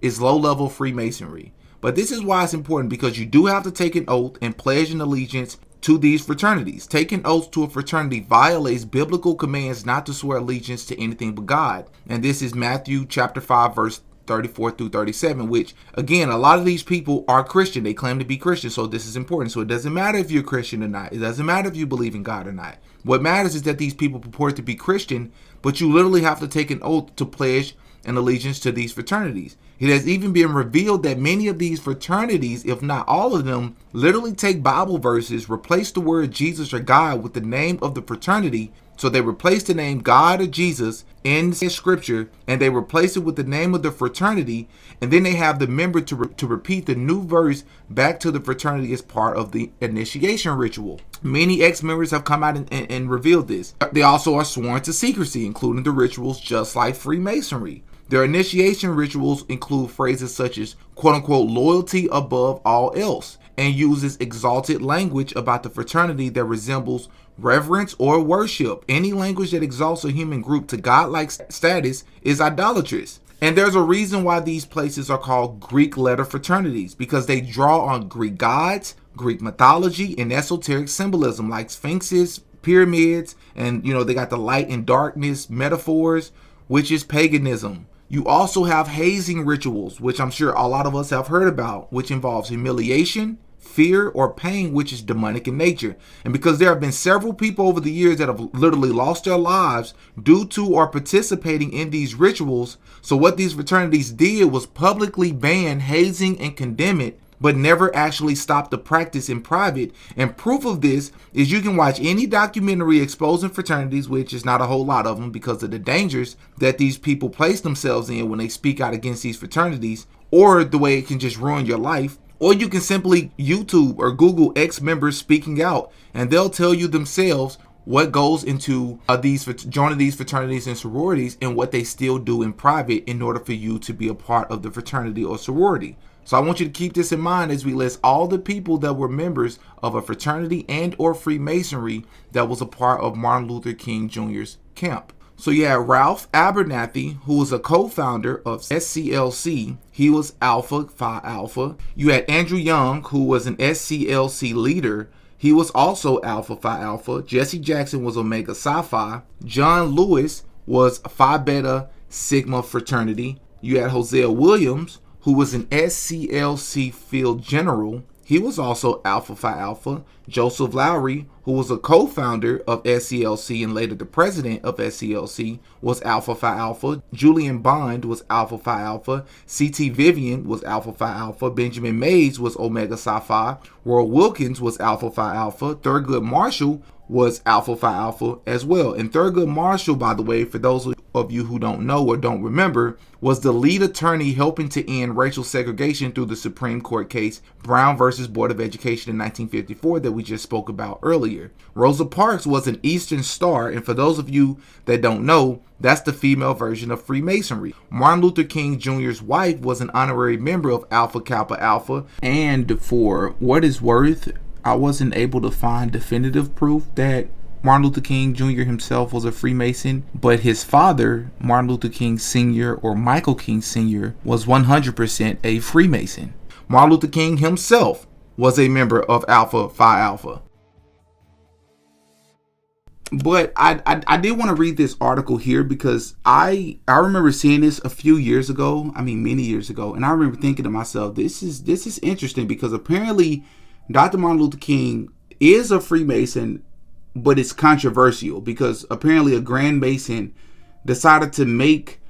is low-level Freemasonry. But this is why it's important, because you do have to take an oath and pledge an allegiance to these fraternities. Taking oaths to a fraternity violates biblical commands not to swear allegiance to anything but God. And this is Matthew chapter 5, verse 34 through 37, which again, a lot of these people are Christian. They claim to be Christian. So this is important. So it doesn't matter if you're Christian or not. It doesn't matter if you believe in God or not. What matters is that these people purport to be Christian, but you literally have to take an oath to pledge an allegiance to these fraternities. It has even been revealed that many of these fraternities, if not all of them, literally take Bible verses, replace the word Jesus or God with the name of the fraternity. So they replace the name God or Jesus in scripture, and they replace it with the name of the fraternity, and then they have the member to repeat the new verse back to the fraternity as part of the initiation ritual. Many ex-members have come out and revealed this. They also are sworn to secrecy, including the rituals, just like Freemasonry. Their initiation rituals include phrases such as quote-unquote loyalty above all else, and uses exalted language about the fraternity that resembles reverence or worship. Any language that exalts a human group to godlike status is idolatrous. And there's a reason why these places are called Greek letter fraternities, because they draw on Greek gods, Greek mythology, and esoteric symbolism like sphinxes, pyramids, and they got the light and darkness metaphors, which is paganism. You also have hazing rituals, which I'm sure a lot of us have heard about, which involves humiliation, fear, or pain, which is demonic in nature. And because there have been several people over the years that have literally lost their lives due to or participating in these rituals, so what these fraternities did was publicly ban hazing and condemn it but never actually stopped the practice in private. And proof of this is you can watch any documentary exposing fraternities, which is not a whole lot of them because of the dangers that these people place themselves in when they speak out against these fraternities, or the way it can just ruin your life. Or you can simply YouTube or Google ex-members speaking out, and they'll tell you themselves what goes into joining these fraternities and sororities and what they still do in private in order for you to be a part of the fraternity or sorority. So I want you to keep this in mind as we list all the people that were members of a fraternity and or Freemasonry that was a part of Martin Luther King Jr.'s camp. So you had Ralph Abernathy, who was a co-founder of SCLC. He was Alpha Phi Alpha. You had Andrew Young, who was an SCLC leader. He was also Alpha Phi Alpha. Jesse Jackson was Omega Psi Phi. John Lewis was Phi Beta Sigma Fraternity. You had Hosea Williams, who was an SCLC field general. He was also Alpha Phi Alpha. Joseph Lowry, who was a co-founder of SCLC and later the president of SCLC, was Alpha Phi Alpha. Julian Bond was Alpha Phi Alpha. C.T. Vivian was Alpha Phi Alpha. Benjamin Mays was Omega Psi Phi. Roy Wilkins was Alpha Phi Alpha. Thurgood Marshall was Alpha Phi Alpha as well. And Thurgood Marshall, by the way, for those of you who don't know or don't remember, was the lead attorney helping to end racial segregation through the Supreme Court case Brown versus Board of Education in 1954 that we just spoke about earlier. Rosa Parks was an Eastern Star, and for those of you that don't know, that's the female version of Freemasonry. Martin Luther King Jr.'s wife was an honorary member of Alpha Kappa Alpha, and for what it's worth, I wasn't able to find definitive proof that Martin Luther King Jr. himself was a Freemason, but his father, Martin Luther King Sr. or Michael King Sr., was 100% a Freemason. Martin Luther King himself was a member of Alpha Phi Alpha. But I did want to read this article here because I remember seeing this a few years ago, many years ago, and I remember thinking to myself, this is interesting because apparently Dr. Martin Luther King is a Freemason, but it's controversial because apparently a Grand Mason decided to make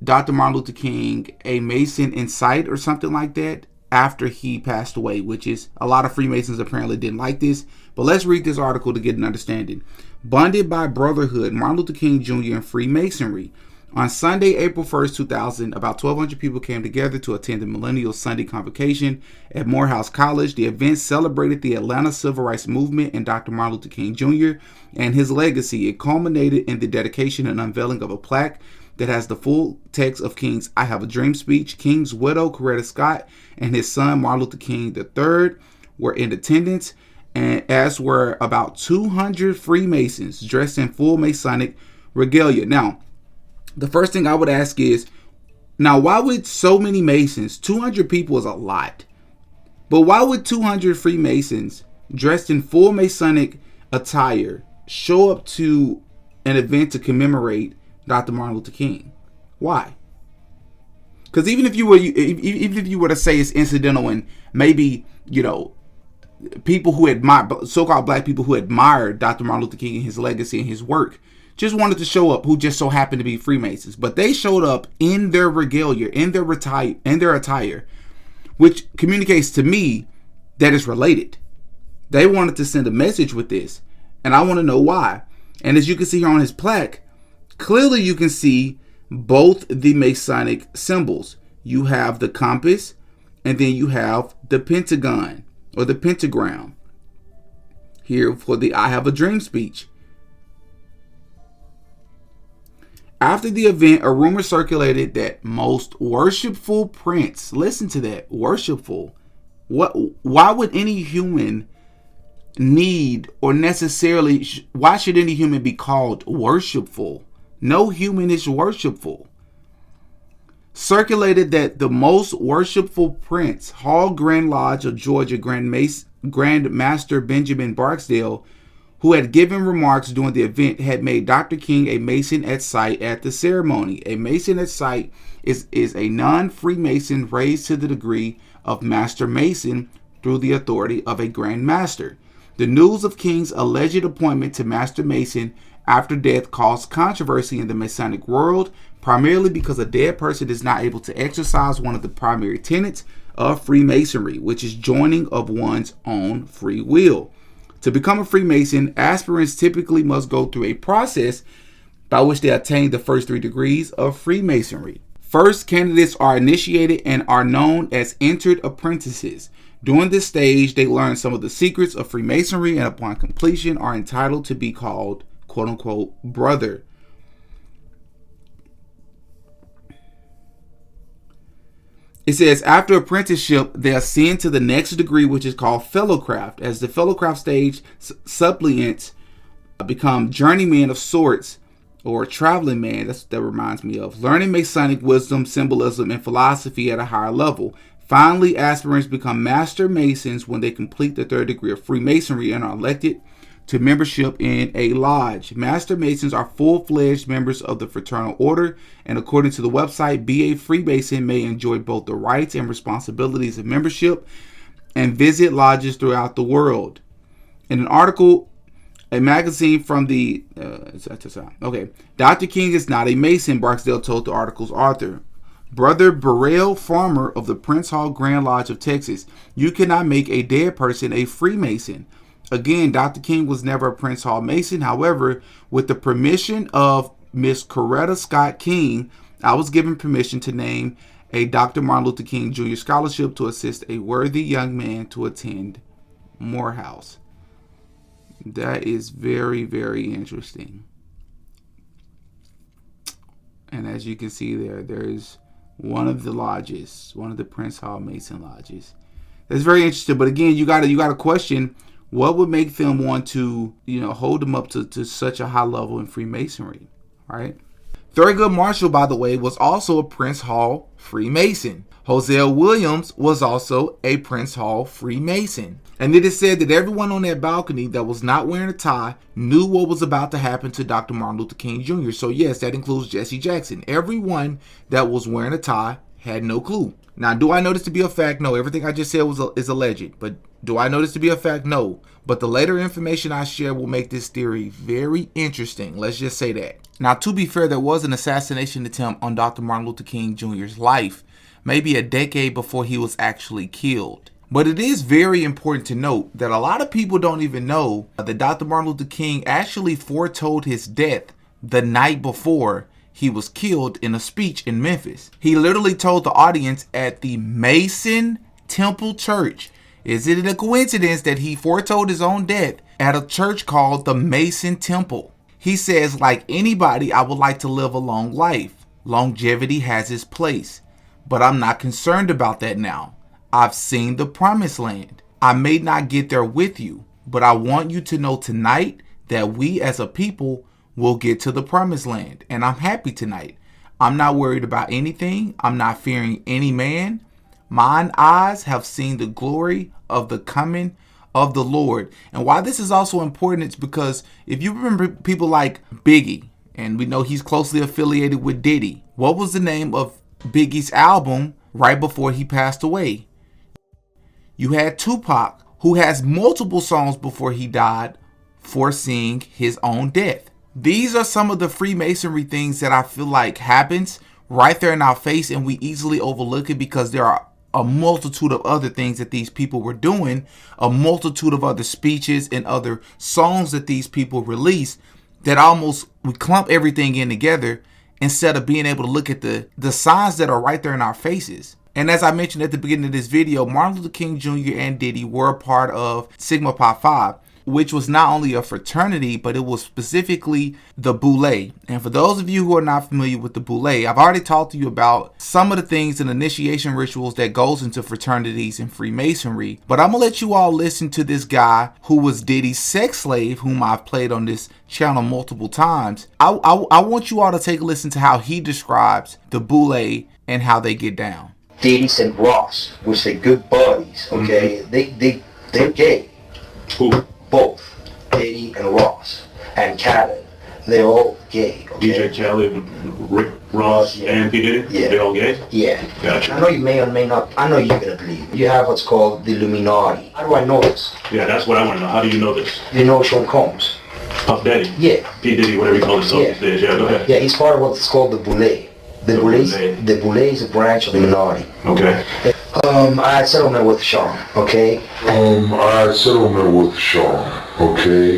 Dr. Martin Luther King a Mason in sight or something like that after he passed away, which is a lot of Freemasons apparently didn't like this. But let's read this article to get an understanding. Bonded by Brotherhood, Martin Luther King Jr. and Freemasonry. On Sunday, April 1st, 2000, about 1,200 people came together to attend the Millennial Sunday Convocation at Morehouse College. The event celebrated the Atlanta Civil Rights Movement and Dr. Martin Luther King Jr. and his legacy. It culminated in the dedication and unveiling of a plaque that has the full text of King's I Have a Dream speech. King's widow, Coretta Scott, and his son, Martin Luther King III, were in attendance, and as were about 200 Freemasons dressed in full Masonic regalia. Now, the first thing I would ask is, now why would so many Masons, 200 people is a lot, but why would 200 Freemasons dressed in full Masonic attire show up to an event to commemorate Dr. Martin Luther King? Why? Because even if you were to say it's incidental and maybe, people who admire, so-called black people who admired Dr. Martin Luther King and his legacy and his work, just wanted to show up, who just so happened to be Freemasons, but they showed up in their regalia, in their attire, which communicates to me that it's related. They wanted to send a message with this, and I want to know why. And as you can see here on his plaque, clearly you can see both the Masonic symbols. You have the compass, and then you have the pentagon or the pentagram here for the I Have a Dream speech. After the event, a rumor circulated that most worshipful prince, listen to that, worshipful. Why would any human need or necessarily, why should any human be called worshipful? No human is worshipful. Circulated that the most worshipful prince, Hall Grand Lodge of Georgia Grand Master Benjamin Barksdale, who had given remarks during the event, had made Dr. King a Mason at sight at the ceremony. A Mason at sight is a non-Freemason raised to the degree of Master Mason through the authority of a Grand Master. The news of King's alleged appointment to Master Mason after death caused controversy in the Masonic world, primarily because a dead person is not able to exercise one of the primary tenets of Freemasonry, which is joining of one's own free will. To become a Freemason, aspirants typically must go through a process by which they attain the first 3 degrees of Freemasonry. First, candidates are initiated and are known as entered apprentices. During this stage, they learn some of the secrets of Freemasonry and upon completion are entitled to be called, quote unquote, brother. It says, after apprenticeship, they ascend to the next degree, which is called fellowcraft. As the fellowcraft stage, suppliants become journeymen of sorts, or traveling man. That reminds me of learning Masonic wisdom, symbolism, and philosophy at a higher level. Finally, aspirants become master masons when they complete the 3rd degree of Freemasonry and are elected to membership in a lodge. Master Masons are full-fledged members of the fraternal order, and according to the website, be a Freemason may enjoy both the rights and responsibilities of membership and visit lodges throughout the world. In an article, a magazine from the Dr. King is not a Mason, Barksdale told the article's author. Brother Burrell Farmer of the Prince Hall Grand Lodge of Texas, you cannot make a dead person a Freemason. Again, Dr. King was never a Prince Hall Mason. However, with the permission of Miss Coretta Scott King, I was given permission to name a Dr. Martin Luther King Jr. scholarship to assist a worthy young man to attend Morehouse. That is very, very interesting. And as you can see there's one of the lodges, one of the Prince Hall Mason lodges. That's very interesting. But again, you gotta question what would make them want to, hold them up to such a high level in Freemasonry, right? Thurgood Marshall, by the way, was also a Prince Hall Freemason. Hosea Williams was also a Prince Hall Freemason. And it is said that everyone on that balcony that was not wearing a tie knew what was about to happen to Dr. Martin Luther King Jr. So yes, that includes Jesse Jackson. Everyone that was wearing a tie had no clue. Now, do I know this to be a fact? No. Everything I just said is alleged. But do I know this to be a fact? No. But the later information I share will make this theory very interesting. Let's just say that. Now, to be fair, there was an assassination attempt on Dr. Martin Luther King Jr.'s life, maybe a decade before he was actually killed. But it is very important to note that a lot of people don't even know that Dr. Martin Luther King actually foretold his death the night before he was killed in a speech in Memphis. He literally told the audience at the Mason Temple Church, is it a coincidence that he foretold his own death at a church called the Mason Temple? He says, like anybody, I would like to live a long life. Longevity has its place, but I'm not concerned about that now. I've seen the promised land. I may not get there with you, but I want you to know tonight that we as a people will get to the promised land. And I'm happy tonight. I'm not worried about anything. I'm not fearing any man. Mine eyes have seen the glory of the coming of the Lord. And why this is also important, it's because if you remember people like Biggie, and we know he's closely affiliated with Diddy. What was the name of Biggie's album right before he passed away? You had Tupac, who has multiple songs before he died foreseeing his own death. These are some of the Freemasonry things that I feel like happens right there in our face, and we easily overlook it because there are a multitude of other things that these people were doing, a multitude of other speeches and other songs that these people release that almost we clump everything in together instead of being able to look at the signs that are right there in our faces. And as I mentioned at the beginning of this video, Martin Luther King Jr. and Diddy were a part of Sigma Pi Phi, which was not only a fraternity, but it was specifically the Boule. And for those of you who are not familiar with the Boule, I've already talked to you about some of the things and initiation rituals that goes into fraternities and Freemasonry. But I'm going to let you all listen to this guy who was Diddy's sex slave, whom I've played on this channel multiple times. I want you all to take a listen to how he describes the Boule and how they get down. Diddy and Ross, which are good buddies, okay? Mm-hmm. They're gay. Who? Both Diddy and Ross and Khaled, they're all gay. Okay? DJ Khaled, Rick Ross, yeah. And P. Diddy? Yeah. They're all gay? Yeah. Gotcha. I know you may or may not, I know you're gonna believe. You have what's called the Illuminati. How do I know this? Yeah, that's what I want to know. How do you know this? You know Sean Combs? Puff Daddy? Yeah. P. Diddy, whatever you call himself these days. Yeah, go ahead. Yeah, he's part of what's called the Boule. The Boule is a branch of the minority. Okay. I had settlement with Sean, okay?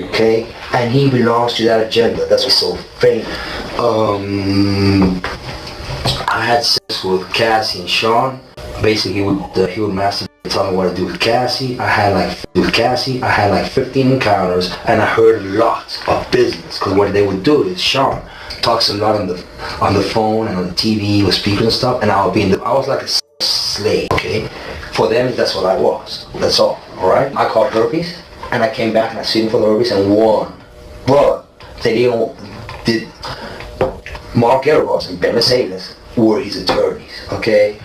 Okay? And he belongs to that agenda. That's what's so famous. I had sex with Cassie and Sean. Basically, he would masturbate, tell me what to do with Cassie. I had like 15 encounters, and I heard a lot of business. Because what they would do is Sean talks a lot on the phone and on the TV with speakers and stuff, and I was like a slave, okay? For them, that's what I was. That's all right? I called Purpose, and I came back and I sued him for the Purpose and won. But Mark Rosa and Ben Mercedes were his attorneys, okay?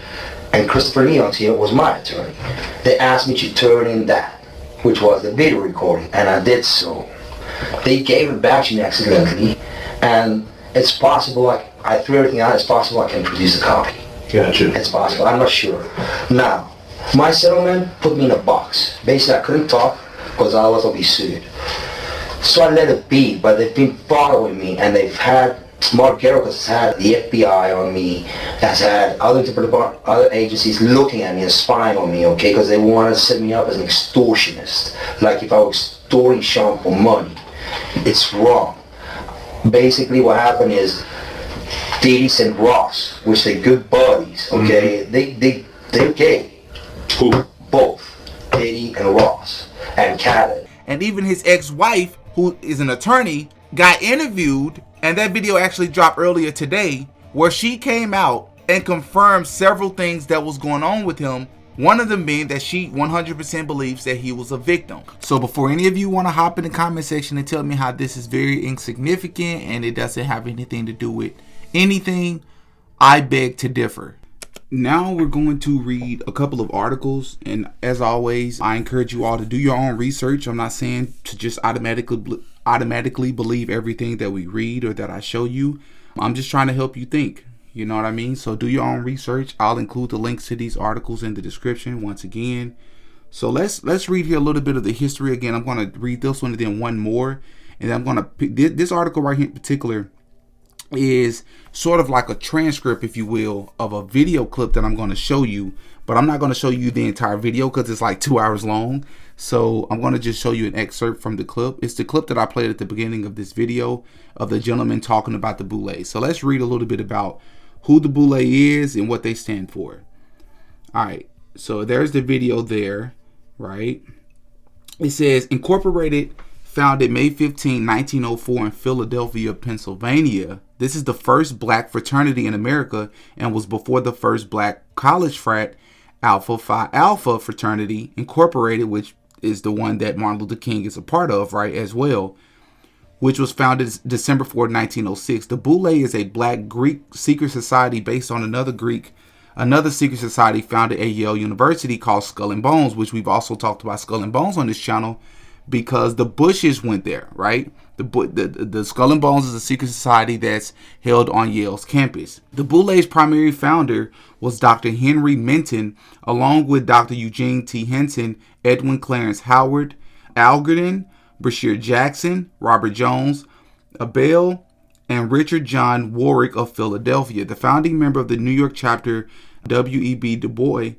And Christopher Leon's here was my attorney. They asked me to turn in that, which was the video recording, and I did so. They gave it back to me accidentally, and it's possible, I threw everything out, it's possible I can produce a copy. Gotcha. It's possible, I'm not sure. Now, my settlement put me in a box. Basically, I couldn't talk because I was going to be sued. So I let it be, but they've been following me, and they've had, Mark Garrett has had the FBI on me, has had other agencies looking at me and spying on me, okay, because they want to set me up as an extortionist. Like if I was extorting Sean for money. It's wrong. Basically what happened is Diddy and Ross, which they're good buddies, okay, they're gay. Who? Both. Diddy and Ross. And Khaled. And even his ex-wife, who is an attorney, got interviewed, and that video actually dropped earlier today, where she came out and confirmed several things that was going on with him. One of them being that she 100% believes that he was a victim. So before any of you want to hop in the comment section and tell me how this is very insignificant and it doesn't have anything to do with anything, I beg to differ. Now we're going to read a couple of articles, and as always, I encourage you all to do your own research. I'm not saying to just automatically believe everything that we read or that I show you. I'm just trying to help you think. You know what I mean? So do your own research. I'll include the links to these articles in the description once again. So let's read here a little bit of the history again. I'm going to read this one and then one more, and then I'm going to pick this article right here in particular is sort of like a transcript, if you will, of a video clip that I'm going to show you, but I'm not going to show you the entire video because it's like 2 hours long. So I'm going to just show you an excerpt from the clip. It's the clip that I played at the beginning of this video of the gentleman talking about the Boule. So let's read a little bit about who the Boule is and what they stand for. All right, so there's the video there, right? It says, Incorporated, founded May 15, 1904 in Philadelphia, Pennsylvania. This is the first black fraternity in America and was before the first black college frat, Alpha Phi Alpha Fraternity Incorporated, which is the one that Martin Luther King is a part of, right, as well, which was founded December 4, 1906. The Boule is a black Greek secret society based on another secret society founded at Yale University called Skull and Bones, which we've also talked about Skull and Bones on this channel because the Bushes went there, right? The Skull and Bones is a secret society that's held on Yale's campus. The Boule's primary founder was Dr. Henry Minton, along with Dr. Eugene T. Henson, Edwin Clarence Howard, Algernon, Brashear Jackson, Robert Jones, Abel, and Richard John Warwick of Philadelphia. The founding member of the New York chapter, W.E.B. Du Bois,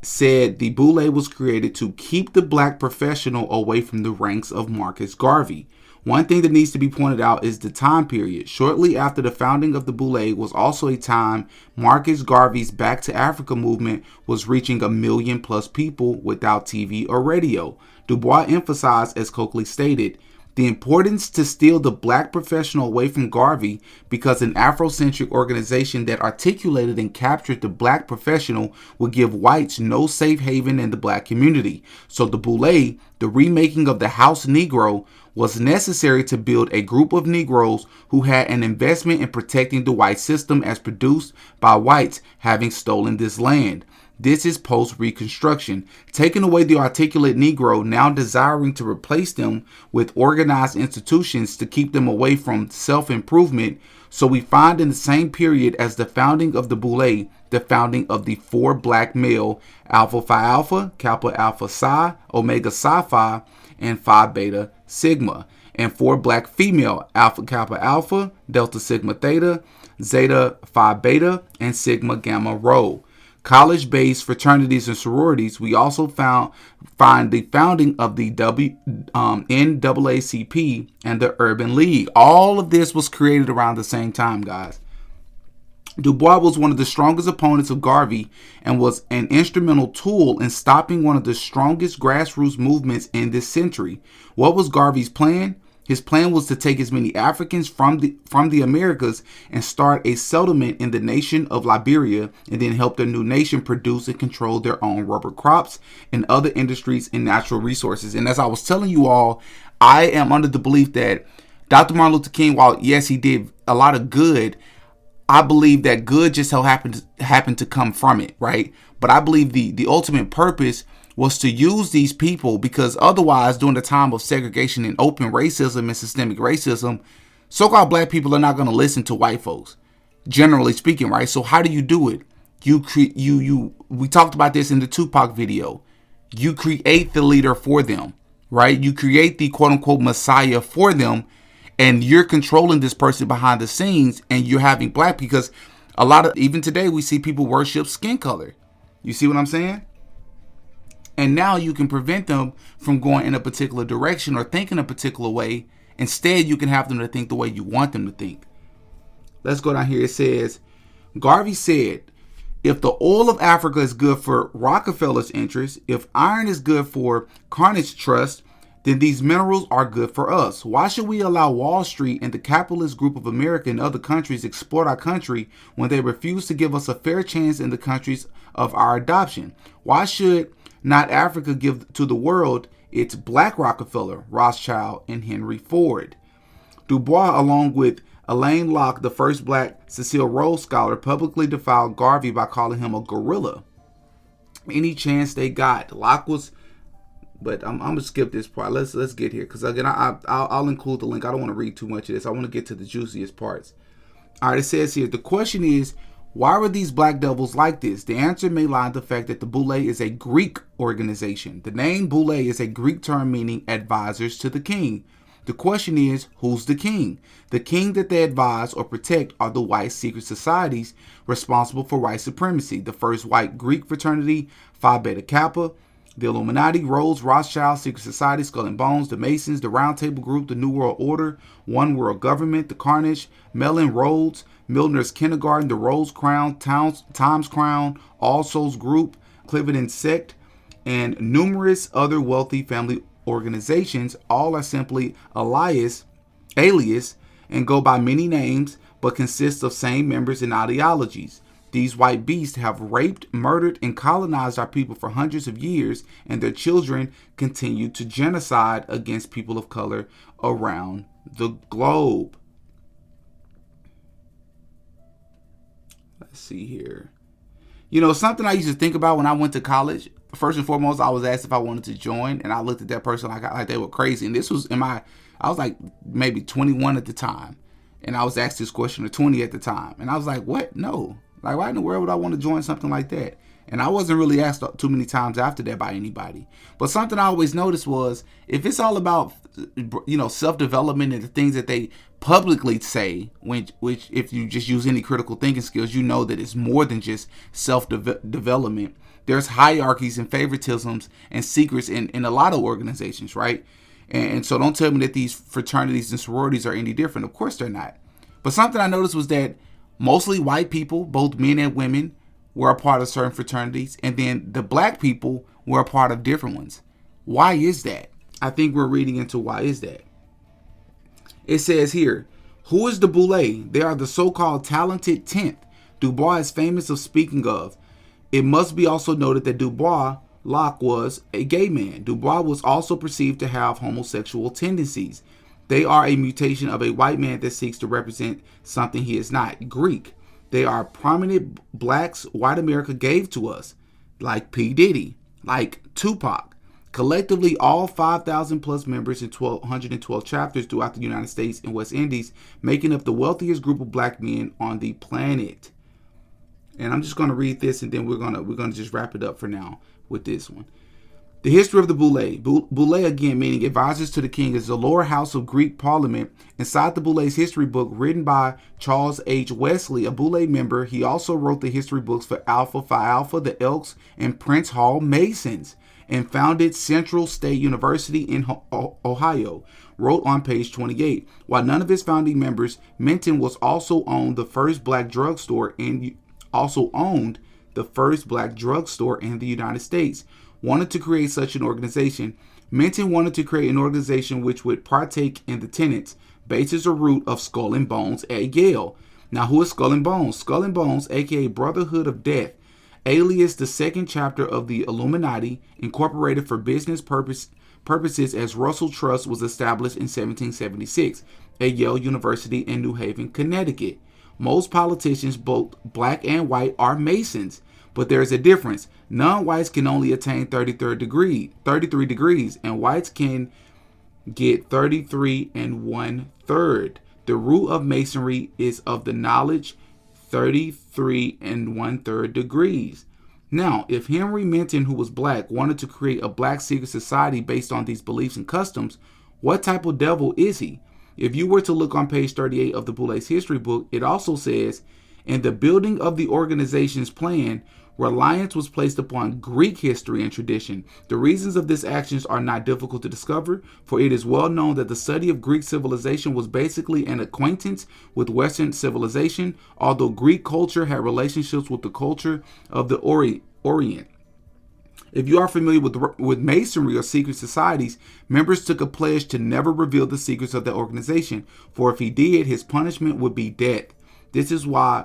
said the Boule was created to keep the black professional away from the ranks of Marcus Garvey. One thing that needs to be pointed out is the time period. Shortly after the founding of the Boule was also a time Marcus Garvey's Back to Africa movement was reaching 1 million plus people without TV or radio. Du Bois emphasized, as Coakley stated, the importance to steal the black professional away from Garvey because an Afrocentric organization that articulated and captured the black professional would give whites no safe haven in the black community. So the Boule, the remaking of the House Negro, was necessary to build a group of Negroes who had an investment in protecting the white system as produced by whites having stolen this land. This is post-Reconstruction, taking away the articulate Negro, now desiring to replace them with organized institutions to keep them away from self-improvement. So we find in the same period as the founding of the Boule, the founding of the 4 black male Alpha Phi Alpha, Kappa Alpha Psi, Omega Psi Phi, and Phi Beta Sigma, and 4 black female Alpha Kappa Alpha, Delta Sigma Theta, Zeta Phi Beta, and Sigma Gamma Rho. College-based fraternities and sororities. We also find the founding of the NAACP and the Urban League. All of this was created around the same time, guys. Du Bois was one of the strongest opponents of Garvey and was an instrumental tool in stopping one of the strongest grassroots movements in this century. What was Garvey's plan? His plan was to take as many Africans from the Americas and start a settlement in the nation of Liberia, and then help the new nation produce and control their own rubber crops and other industries and natural resources. And as I was telling you all, I am under the belief that Dr. Martin Luther King, while yes, he did a lot of good, I believe that good just so happened to come from it, right? But I believe the ultimate purpose was to use these people, because otherwise, during the time of segregation and open racism and systemic racism, so-called black people are not going to listen to white folks, generally speaking, right? So how do you do it? We talked about this in the Tupac video. You create the leader for them, right? You create the quote-unquote messiah for them, and you're controlling this person behind the scenes, and you're having black, because even today, we see people worship skin color. You see what I'm saying? And now you can prevent them from going in a particular direction or thinking a particular way. Instead, you can have them to think the way you want them to think. Let's go down here. It says, Garvey said, if the oil of Africa is good for Rockefeller's interests, if iron is good for Carnegie Trust, then these minerals are good for us. Why should we allow Wall Street and the capitalist group of America and other countries exploit our country when they refuse to give us a fair chance in the countries of our adoption? Why should not Africa give to the world its black Rockefeller, Rothschild, and Henry Ford? Du Bois, along with Alain Locke, the first black Cecil Rhodes scholar, publicly defied Garvey by calling him a gorilla any chance they got. Locke was, but I'm gonna skip this part. Let's get here, because again, I'll include the link. I don't want to read too much of this. I want to get to the juiciest parts. All right, it says here, the question is, why were these black devils like this? The answer may lie in the fact that the Boule is a Greek organization. The name Boule is a Greek term meaning advisors to the king. The question is, who's the king? The king that they advise or protect are the white secret societies responsible for white supremacy. The first white Greek fraternity, Phi Beta Kappa, the Illuminati, Rhodes, Rothschild, Secret Society, Skull and Bones, the Masons, the Round Table Group, the New World Order, One World Government, the Carnage, Mellon Rhodes, Milner's Kindergarten, the Rose Crown, Times Crown, All Souls Group, Cliveden Sect, and numerous other wealthy family organizations. All are simply alias, and go by many names, but consist of same members and ideologies. These white beasts have raped, murdered, and colonized our people for hundreds of years, and their children continue to genocide against people of color around the globe. Let's see here. You know, something I used to think about when I went to college, first and foremost, I was asked if I wanted to join, and I looked at that person like they were crazy. And this was I was like maybe 21 at the time, and I was asked this question, or 20 at the time. And I was like, what? No. Like, why in the world would I want to join something like that? And I wasn't really asked too many times after that by anybody. But something I always noticed was, if it's all about, you know, self-development and the things that they publicly say, which if you just use any critical thinking skills, you know that it's more than just self-development. There's hierarchies and favoritisms and secrets in a lot of organizations, right? And so don't tell me that these fraternities and sororities are any different. Of course they're not. But something I noticed was that mostly white people, both men and women, were a part of certain fraternities, and then the black people were a part of different ones. Why is that? I think we're reading into why is that. It says here, who is the Boule? They are the so-called talented 10th. Du Bois is famous of speaking of. It must be also noted that Du Bois Locke was a gay man. Du Bois was also perceived to have homosexual tendencies. They are a mutation of a white man that seeks to represent something he is not. Greek. They are prominent blacks white America gave to us, like P. Diddy, like Tupac. Collectively, all 5,000 plus members in 112 chapters throughout the United States and West Indies, making up the wealthiest group of black men on the planet. And I'm just going to read this, and then we're gonna just wrap it up for now with this one. The history of the Boule. Boule, again, meaning advisors to the king, is the lower house of Greek parliament. Inside the Boule's history book, written by Charles H. Wesley, a Boule member, he also wrote the history books for Alpha Phi Alpha, the Elks, and Prince Hall Masons, and founded Central State University in Ohio. Wrote on page 28. While none of his founding members, Minton was also owned the first black drugstore in the United States. Wanted to create such an organization. Minton wanted to create an organization which would partake in the tenets, basis or root of Skull and Bones at Yale. Now, who is Skull and Bones? Skull and Bones, aka Brotherhood of Death, alias the second chapter of the Illuminati, incorporated for business purposes as Russell Trust, was established in 1776 at Yale University in New Haven, Connecticut. Most politicians, both black and white, are Masons, but there is a difference. Non-whites can only attain 33 degrees, and whites can get 33 1/3. The root of Masonry is of the knowledge 33 1/3 degrees. Now, if Henry Minton, who was black, wanted to create a black secret society based on these beliefs and customs, what type of devil is he? If you were to look on page 38 of the Boule's history book, it also says, in the building of the organization's plan, reliance was placed upon Greek history and tradition. The reasons of this actions are not difficult to discover, for it is well known that the study of Greek civilization was basically an acquaintance with Western civilization, although Greek culture had relationships with the culture of the Orient. If you are familiar with Masonry or secret societies, members took a pledge to never reveal the secrets of the organization, for if he did, his punishment would be death. This is why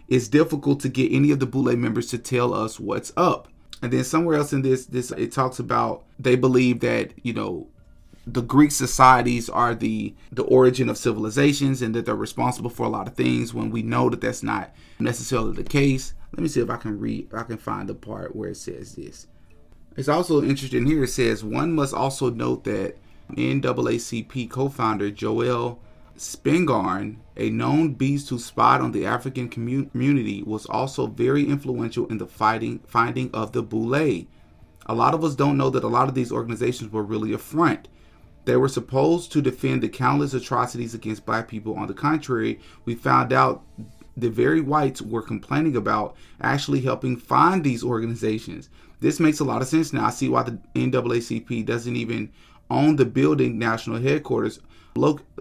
it's difficult to get any of the Boule members to tell us what's up. And then somewhere else in this it talks about they believe that, the Greek societies are the origin of civilizations and that they're responsible for a lot of things, when we know that that's not necessarily the case. Let me see if I can find the part where it says this. It's also interesting here. It says, one must also note that NAACP co-founder Joel Spingarn, a known beast who spied on the African community, was also very influential in the finding of the Boule. A lot of us don't know that a lot of these organizations were really a front. They were supposed to defend the countless atrocities against black people. On the contrary, we found out the very whites were complaining about actually helping find these organizations. This makes a lot of sense now. I see why the NAACP doesn't even own the building national headquarters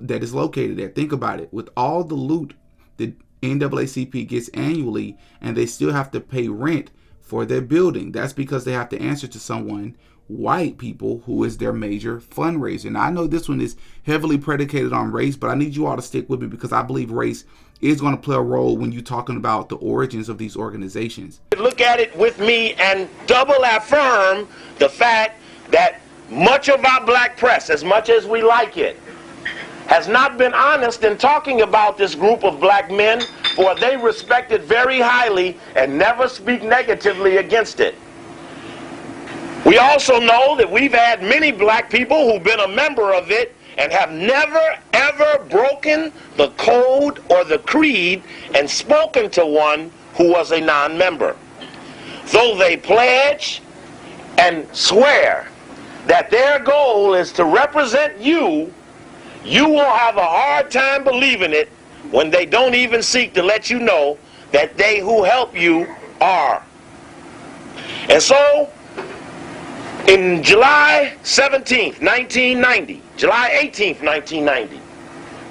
that is located there. Think about it. With all the loot the NAACP gets annually, and they still have to pay rent for their building. That's because they have to answer to someone, white people, who is their major fundraiser. Now, I know this one is heavily predicated on race, but I need you all to stick with me because I believe race is going to play a role when you're talking about the origins of these organizations. Look at it with me and double affirm the fact that much of our black press, as much as we like it, has not been honest in talking about this group of black men, for they respect it very highly and never speak negatively against it. We also know that we've had many black people who've been a member of it and have never ever broken the code or the creed and spoken to one who was a non-member. Though they pledge and swear that their goal is to represent you, you will have a hard time believing it when they don't even seek to let you know that they who help you are. And so, in July 17th, 1990, July 18th, 1990,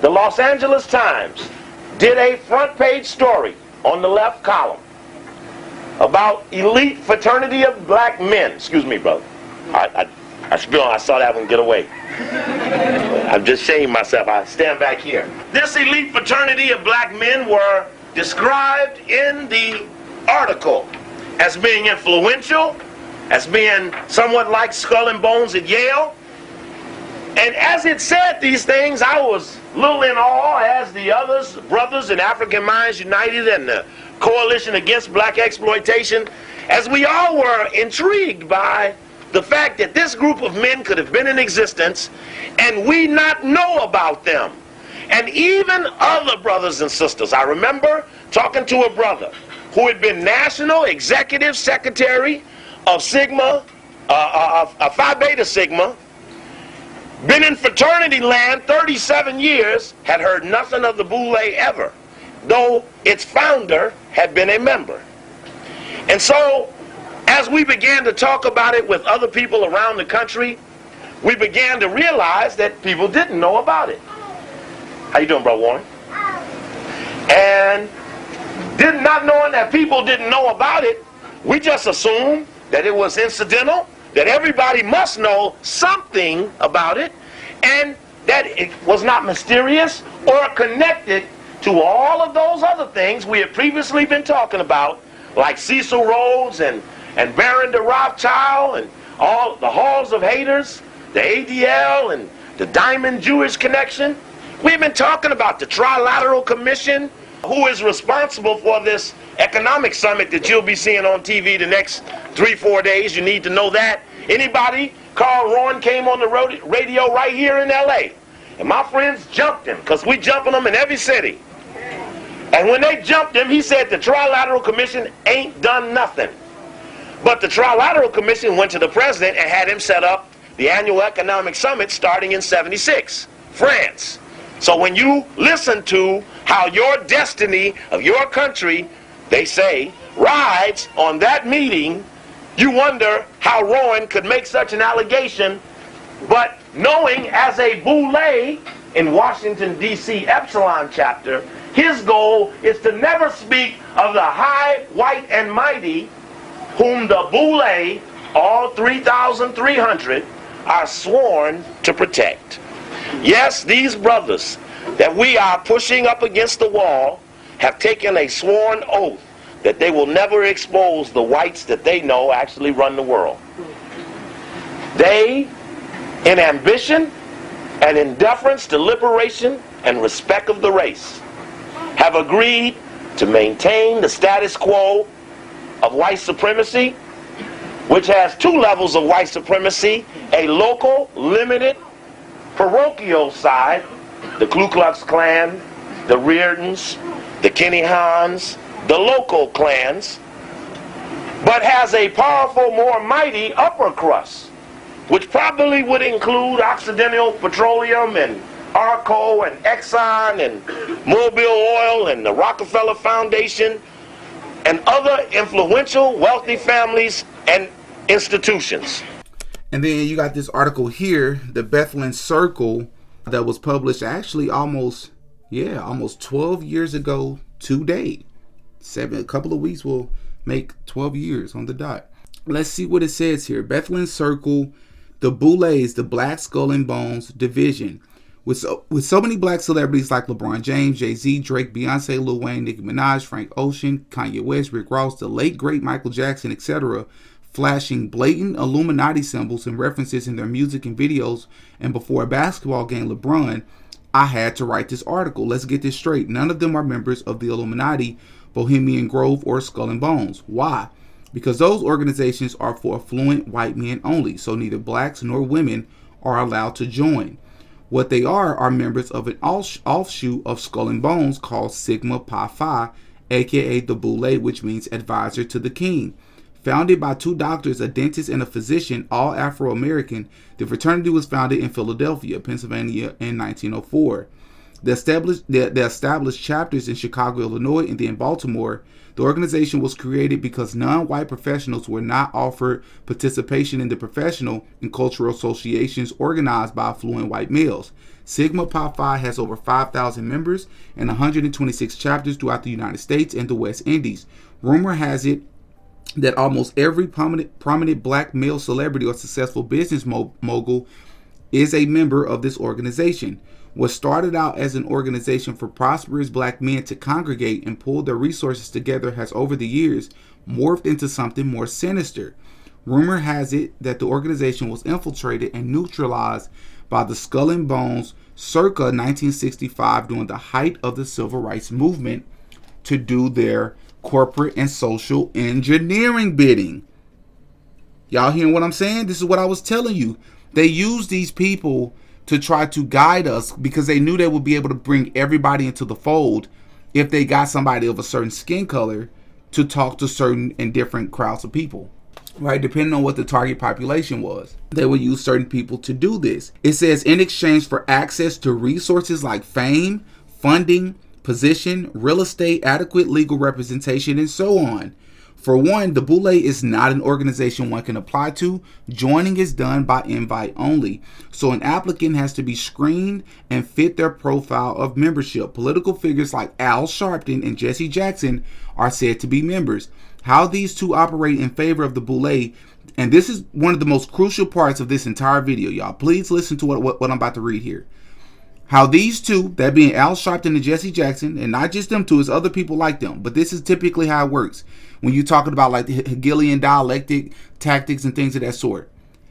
the Los Angeles Times did a front page story on the left column about elite fraternity of black men. Excuse me, brother. I saw that one get away. I'm just shaming myself. I stand back here. This elite fraternity of black men were described in the article as being influential, as being somewhat like Skull and Bones at Yale. And as it said these things, I was a little in awe, as the others, brothers in African Minds United and the Coalition Against Black Exploitation, as we all were intrigued by the fact that this group of men could have been in existence and we not know about them. And even other brothers and sisters. I remember talking to a brother who had been National Executive Secretary of Sigma Phi Beta Sigma, been in fraternity land 37 years, had heard nothing of the Boule ever, though its founder had been a member. And so, as we began to talk about it with other people around the country, we began to realize that people didn't know about it. How you doing, Brother Warren? And not knowing that people didn't know about it, we just assumed that it was incidental, that everybody must know something about it, and that it was not mysterious or connected to all of those other things we had previously been talking about, like Cecil Rhodes and Baron de Rothschild and all the halls of haters, the ADL and the Diamond Jewish Connection. We've been talking about the Trilateral Commission, who is responsible for this economic summit that you'll be seeing on TV the next 3-4 days. You need to know that. Anybody? Carl Rowan came on the radio right here in LA. And my friends jumped him, because we jumping them in every city. And when they jumped him, he said the Trilateral Commission ain't done nothing. But the Trilateral Commission went to the president and had him set up the annual economic summit starting in '76, France. So when you listen to how your destiny of your country, they say, rides on that meeting, you wonder how Rowan could make such an allegation, but knowing as a Boule in Washington, D.C. Epsilon chapter, his goal is to never speak of the high, white, and mighty, whom the Boule, all 3,300, are sworn to protect. Yes, these brothers that we are pushing up against the wall have taken a sworn oath that they will never expose the whites that they know actually run the world. They, in ambition and in deference to liberation and respect of the race, have agreed to maintain the status quo of white supremacy, which has two levels of white supremacy: a local, limited, parochial side, the Ku Klux Klan, the Reardons, the Kenny Hans, the local clans, but has a powerful, more mighty upper crust, which probably would include Occidental Petroleum and Arco and Exxon and Mobil Oil and the Rockefeller Foundation and other influential, wealthy families and institutions. And then you got this article here, the Bethlehem Circle, that was published actually almost 12 years ago today. A couple of weeks will make 12 years on the dot. Let's see what it says here. Bethlehem Circle, the Boules, the Black Skull and Bones Division. With so many black celebrities like LeBron James, Jay-Z, Drake, Beyonce, Lil Wayne, Nicki Minaj, Frank Ocean, Kanye West, Rick Ross, the late great Michael Jackson, etc., flashing blatant Illuminati symbols and references in their music and videos, and before a basketball game, LeBron, I had to write this article. Let's get this straight. None of them are members of the Illuminati, Bohemian Grove, or Skull and Bones. Why? Because those organizations are for affluent white men only, so neither blacks nor women are allowed to join. What they are members of an offshoot of Skull and Bones called Sigma Pi Phi, aka the Boule, which means advisor to the king. Founded by two doctors, a dentist and a physician, all Afro-American, the fraternity was founded in Philadelphia, Pennsylvania in 1904. They established chapters in Chicago, Illinois, and then Baltimore. The organization was created because non-white professionals were not offered participation in the professional and cultural associations organized by affluent white males. Sigma Pi Phi has over 5,000 members and 126 chapters throughout the United States and the West Indies. Rumor has it that almost every prominent black male celebrity or successful business mogul is a member of this organization. What started out as an organization for prosperous black men to congregate and pull their resources together has over the years morphed into something more sinister. Rumor has it that the organization was infiltrated and neutralized by the Skull and Bones circa 1965 during the height of the civil rights movement to do their corporate and social engineering bidding. Y'all hearing what I'm saying? This is what I was telling you. They used these people to try to guide us because they knew they would be able to bring everybody into the fold if they got somebody of a certain skin color to talk to certain and different crowds of people. right? Depending on what the target population was. They would use certain people to do this. It says in exchange for access to resources like fame, funding, position, real estate, adequate legal representation, and so on. For one, the Boule is not an organization one can apply to. Joining is done by invite only. So an applicant has to be screened and fit their profile of membership. Political figures like Al Sharpton and Jesse Jackson are said to be members. How these two operate in favor of the Boule, and this is one of the most crucial parts of this entire video, y'all. Please listen to what I'm about to read here. How these two, that being Al Sharpton and Jesse Jackson, and not just them two, it's other people like them, but this is typically how it works when you're talking about like the Hegelian Dialectic, tactics, and things of that sort.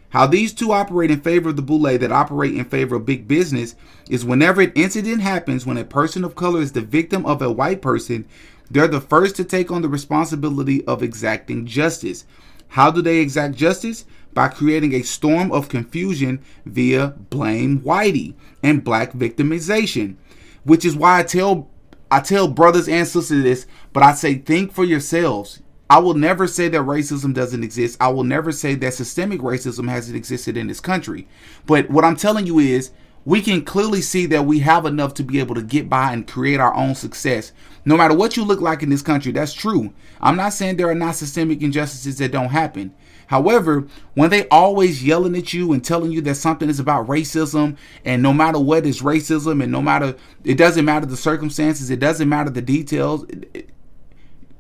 How these two operate in favor of the Boule that operate in favor of big business is whenever an incident happens when a person of color is the victim of a white person, they're the first to take on the responsibility of exacting justice. How do they exact justice? By creating a storm of confusion via blame whitey and black victimization, which is why I tell brothers and sisters this, but I say think for yourselves. I will never say that racism doesn't exist. I will never say that systemic racism hasn't existed in this country. But what I'm telling you is we can clearly see that we have enough to be able to get by and create our own success. No matter what you look like in this country, that's true. I'm not saying there are not systemic injustices that don't happen. However, when they always yelling at you and telling you that something is about racism, and no matter what is racism, and no matter, it doesn't matter the circumstances, it doesn't matter the details,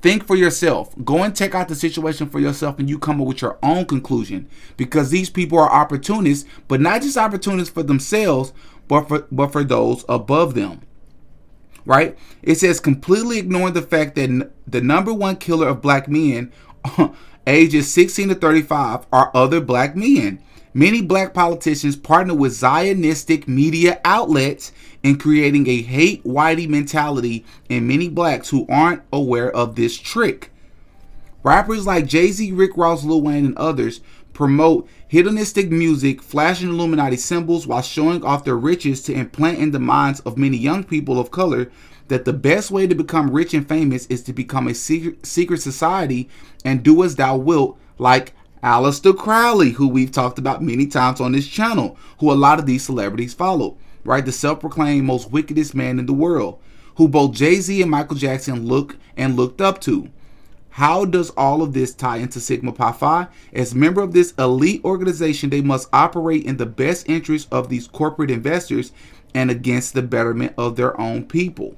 think for yourself. Go and check out the situation for yourself and you come up with your own conclusion, because these people are opportunists, but not just opportunists for themselves, but for those above them. Right? It says completely ignoring the fact that the number one killer of black men ages 16 to 35 are other black men. Many black politicians partner with Zionistic media outlets in creating a hate whitey mentality in many blacks who aren't aware of this trick. Rappers like Jay-Z, Rick Ross, Lil Wayne, and others promote hedonistic music, flashing Illuminati symbols while showing off their riches to implant in the minds of many young people of color that the best way to become rich and famous is to become a secret society and do as thou wilt, like Aleister Crowley, who we've talked about many times on this channel, who a lot of these celebrities follow, right? The self-proclaimed most wickedest man in the world, who both Jay-Z and Michael Jackson looked up to. How does all of this tie into Sigma Pi Phi? As member of this elite organization, they must operate in the best interest of these corporate investors and against the betterment of their own people.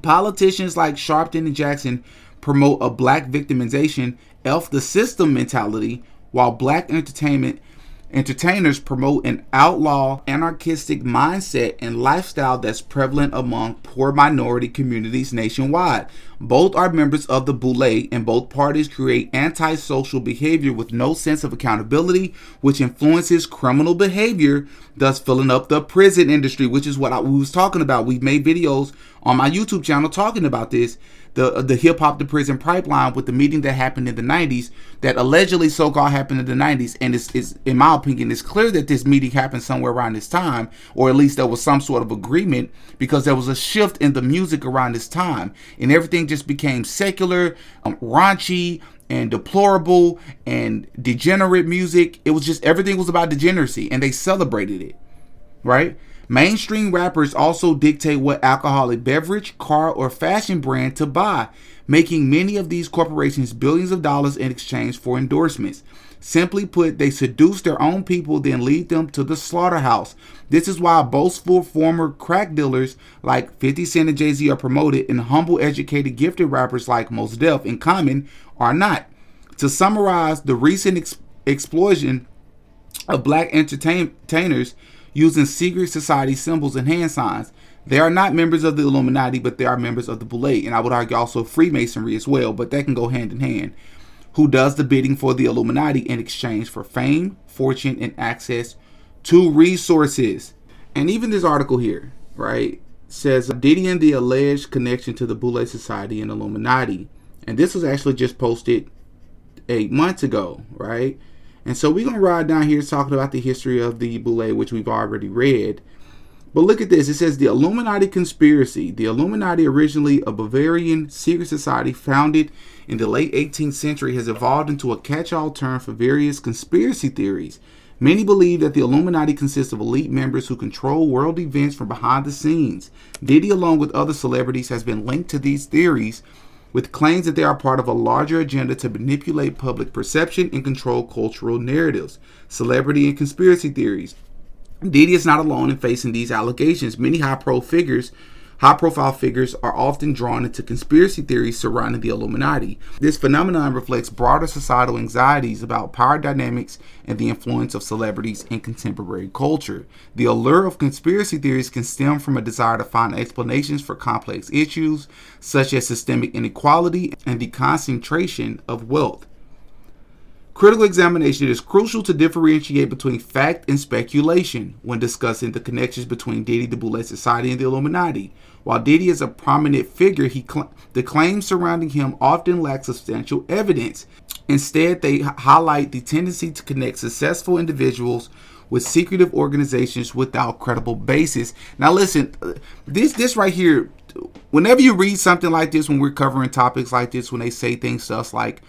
Politicians like Sharpton and Jackson promote a black victimization, F the system mentality, while black entertainers promote an outlaw, anarchistic mindset and lifestyle that's prevalent among poor minority communities nationwide. Both are members of the Boule, and both parties create antisocial behavior with no sense of accountability, which influences criminal behavior, thus filling up the prison industry, which is what we was talking about. We've made videos on my YouTube channel talking about this. The hip hop to prison pipeline with the meeting that happened in the 90s, that allegedly so-called happened in the 90s, and it's in my opinion, it's clear that this meeting happened somewhere around this time, or at least there was some sort of agreement, because there was a shift in the music around this time, and everything just became secular, raunchy, and deplorable, and degenerate music. It was just, everything was about degeneracy, and they celebrated it, right? Mainstream rappers also dictate what alcoholic beverage, car, or fashion brand to buy, making many of these corporations billions of dollars in exchange for endorsements. Simply put, they seduce their own people, then lead them to the slaughterhouse. This is why boastful former crack dealers like 50 Cent and Jay-Z are promoted, and humble, educated, gifted rappers like Mos Def and Common are not. To summarize, the recent explosion of black entertainers using secret society symbols and hand signs. They are not members of the Illuminati, but they are members of the Boule, and I would argue also Freemasonry as well, but that can go hand in hand, who does the bidding for the Illuminati in exchange for fame, fortune, and access to resources. And even this article here, right, says Diddy and the alleged connection to the Boule Society and Illuminati. And this was actually just posted 8 months ago, right? And so we're going to ride down here talking about the history of the Boule, which we've already read. But look at this. It says the Illuminati conspiracy. The Illuminati, originally a Bavarian secret society founded in the late 18th century, has evolved into a catch-all term for various conspiracy theories. Many believe that the Illuminati consists of elite members who control world events from behind the scenes. Diddy, along with other celebrities, has been linked to these theories with claims that they are part of a larger agenda to manipulate public perception and control cultural narratives. Celebrity and conspiracy theories. Diddy is not alone in facing these allegations. Many high-profile figures are often drawn into conspiracy theories surrounding the Illuminati. This phenomenon reflects broader societal anxieties about power dynamics and the influence of celebrities in contemporary culture. The allure of conspiracy theories can stem from a desire to find explanations for complex issues, such as systemic inequality and the concentration of wealth. Critical examination. It is crucial to differentiate between fact and speculation when discussing the connections between Diddy the Boule society and the Illuminati. While Diddy is a prominent figure, the claims surrounding him often lack substantial evidence. Instead, they highlight the tendency to connect successful individuals with secretive organizations without credible basis. Now listen, this right here, whenever you read something like this, when we're covering topics like this, when they say things to us like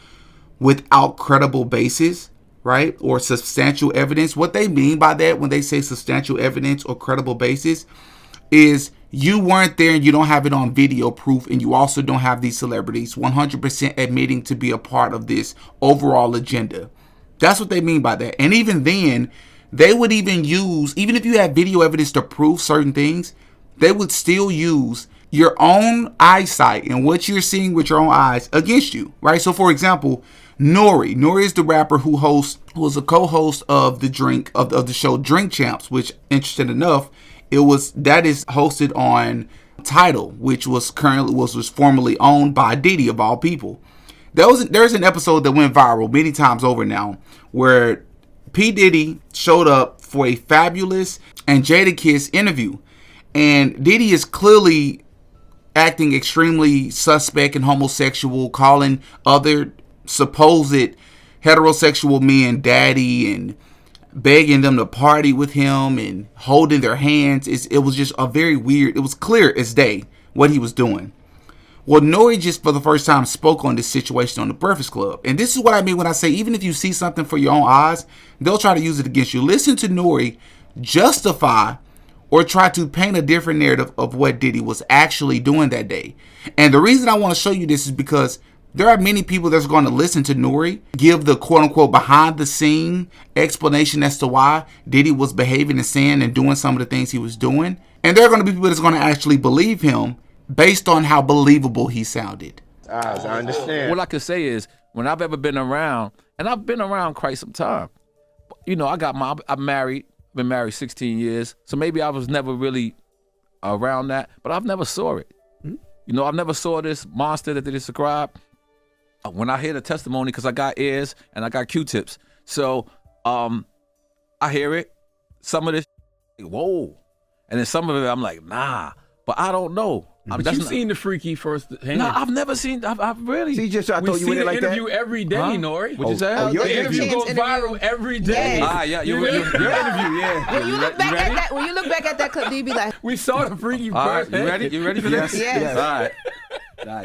without credible basis, right, or substantial evidence, what they mean by that when they say substantial evidence or credible basis is you weren't there and you don't have it on video proof, and you also don't have these celebrities 100% admitting to be a part of this overall agenda. That's what they mean by that. And even then, they would even use, even if you had video evidence to prove certain things, they would still use your own eyesight and what you're seeing with your own eyes against you, right? So for example, Nori is the rapper who was a co-host of the show Drink Champs, which, interesting enough, that is hosted on Tidal, which was formerly owned by Diddy, of all people. There's an episode that went viral many times over now where P. Diddy showed up for a Fabulous and Jadakiss interview, and Diddy is clearly acting extremely suspect and homosexual, calling other supposed heterosexual men daddy and begging them to party with him and holding their hands. It was just a very weird, it was clear as day what he was doing. Well, Nori just for the first time spoke on this situation on the Breakfast Club. And this is what I mean when I say, even if you see something for your own eyes, they'll try to use it against you. Listen to Nori justify or try to paint a different narrative of what Diddy was actually doing that day. And the reason I want to show you this is because there are many people that's going to listen to Nori give the quote-unquote behind-the-scene explanation as to why Diddy was behaving and saying and doing some of the things he was doing. And there are going to be people that's going to actually believe him based on how believable he sounded. I understand. What I can say is, when I've ever been around, and I've been around quite some time, you know, I'm married, been married 16 years, so maybe I was never really around that, but I've never saw it. Mm-hmm. You know, I've never saw this monster that they describe. When I hear the testimony, because I got ears and I got Q-tips, so I hear it. Some of this, whoa, and then some of it I'm like, nah, but I don't know. But you've seen the freaky first hand. No, I've never seen. I've really. See, just I thought you went in like that. We see the interview every day, Nori. What you say? The interview goes viral every day. Yeah, your interview, yeah. When you look back at that clip, do you be like, we saw the freaky first. All right, hand. you ready for this? Yes. All right.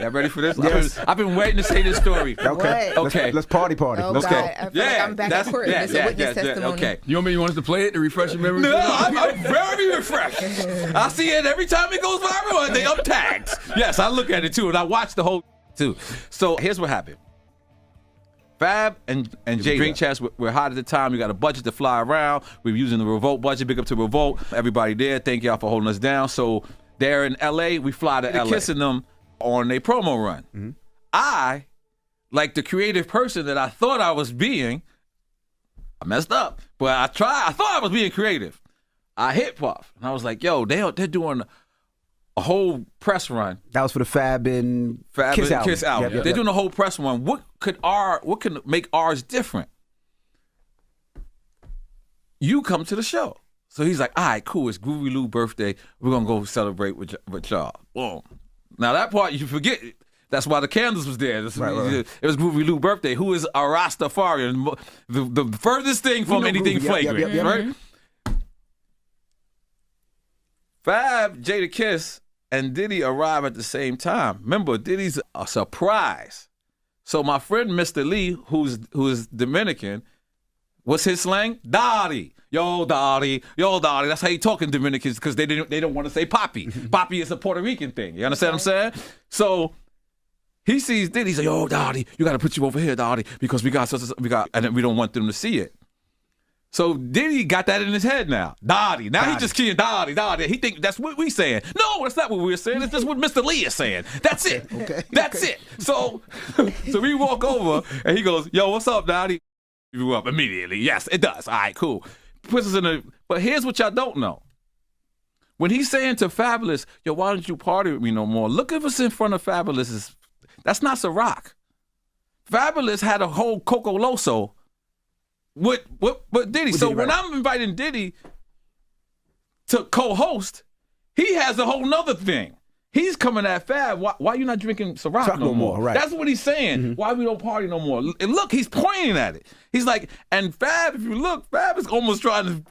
Y'all ready for this? Yes. I've been waiting to say this story. Okay. Okay. Let's party. Oh, God. I feel like I'm back at court. It's a witness testimony. Okay. You want us to play it to refresh your memory? No, I'm very refreshed. I see it every time it goes viral and I'm tagged. Yes, I look at it too, and I watch the whole too. So here's what happened. Fab and Jada. Drink Chats, we're hot at the time. We got a budget to fly around. We're using the Revolt budget. Big up to Revolt. Everybody there. Thank y'all for holding us down. So they're in LA. We fly to LA. Kissing them on a promo run. Mm-hmm. I, like the creative person that I thought I was being, I messed up. But I thought I was being creative. I hit Puff. And I was like, yo, they're doing a whole press run. That was for the Fab and Kiss album. Yep. They're doing a whole press run. What can make ours different? You come to the show. So he's like, all right, cool. It's Groovy Lou's birthday. We're gonna go celebrate with y'all. Boom. Now that part you forget. That's why the candles was there. Right. It was Groovy Lou's birthday. Who is a Rastafarian? The furthest thing from anything flagrant, right? Fab, Jada Kiss, and Diddy arrive at the same time. Remember, Diddy's a surprise. So my friend Mr. Lee, who's Dominican, what's his slang? Dottie. Yo, Dottie. Yo, Dottie. That's how you talk in Dominicans because they don't want to say Poppy. Poppy is a Puerto Rican thing. You understand what I'm saying? So he sees Diddy. He's like, yo, Dottie, you got to put you over here, Dottie, because we got, and we don't want them to see it. So Diddy got that in his head now. Dottie. Now he just keying Dottie. He think that's what we saying. No, that's not what we're saying. It's just what Mr. Lee is saying. That's it. Okay. That's it. So we walk over and he goes, yo, what's up, Dottie? You up immediately. Yes, it does. All right, cool. Puts us in a. But here's what y'all don't know. When he's saying to Fabulous, yo, why don't you party with me no more? Look at us in front of Fabulous. That's not Ciroc. Fabulous had a whole Coco Loso with Diddy. So when I'm inviting Diddy to co-host, he has a whole nother thing. He's coming at Fab. Why you not drinking Ciroc no more? Right. That's what he's saying. Mm-hmm. Why we don't party no more? And look, he's pointing at it. He's like, and Fab, if you look, Fab is almost trying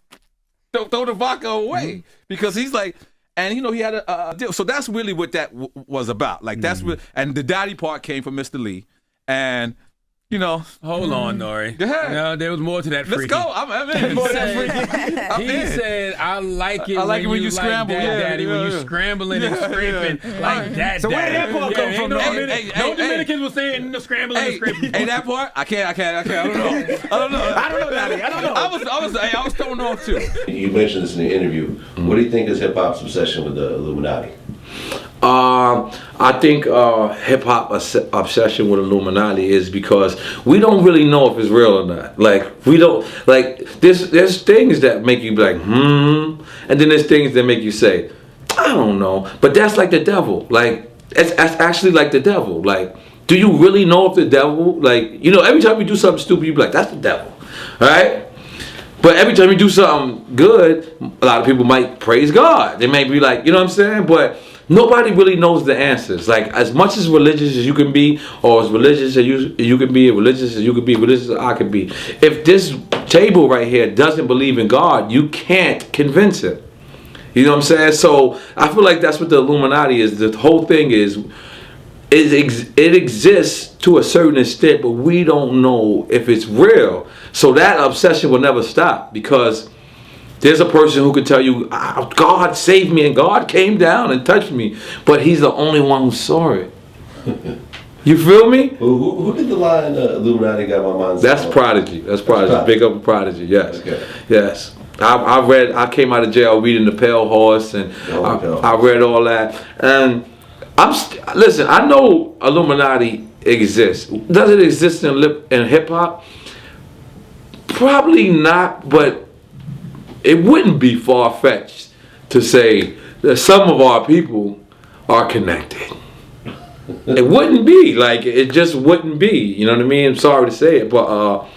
to throw the vodka away because he's like, and you know he had a deal. So that's really what that was about. Like that's what, and the daddy part came from Mr. Lee, and. You know, hold on, Nori. Go ahead. No, there was more to that. Let's go. I'm in. He said, "I like it. I like it when you scramble, like that, Daddy. When you scrambling and scraping like that." So where did that part come from? No Dominicans was saying no scrambling and scraping. Hey, that part? I can't. I don't know, Daddy. I don't know. I was thrown off too. You mentioned this in the interview. What do you think is hip hop's obsession with the Illuminati? I think hip-hop obsession with Illuminati is because we don't really know if it's real or not. Like, we don't, like, there's things that make you be like, and then there's things that make you say, I don't know. But that's like the devil. Like, it's actually like the devil. Like, do you really know if the devil, like, you know, every time you do something stupid, you be like, that's the devil, right? But every time you do something good, a lot of people might praise God. They may be like, you know what I'm saying? But nobody really knows the answers. Like, as much as religious as you can be, or as religious as you can be, religious as you can be, religious as I can be, if this table right here doesn't believe in God, you can't convince it. You know what I'm saying? So I feel like that's what the Illuminati is. The whole thing is, it exists to a certain extent, but we don't know if it's real. So that obsession will never stop, because there's a person who could tell you, God saved me and God came down and touched me, but he's the only one who saw it. You feel me? Who did the line Illuminati got my mind? That's Prodigy. That's Prodigy. Big up Prodigy, yes. Okay. Yes. I came out of jail reading The Pale Horse, and I read all that. And listen, I know Illuminati exists. Does it exist in hip hop? Probably not, but it wouldn't be far-fetched to say that some of our people are connected. It wouldn't be. Like, it just wouldn't be. You know what I mean? I'm sorry to say it, but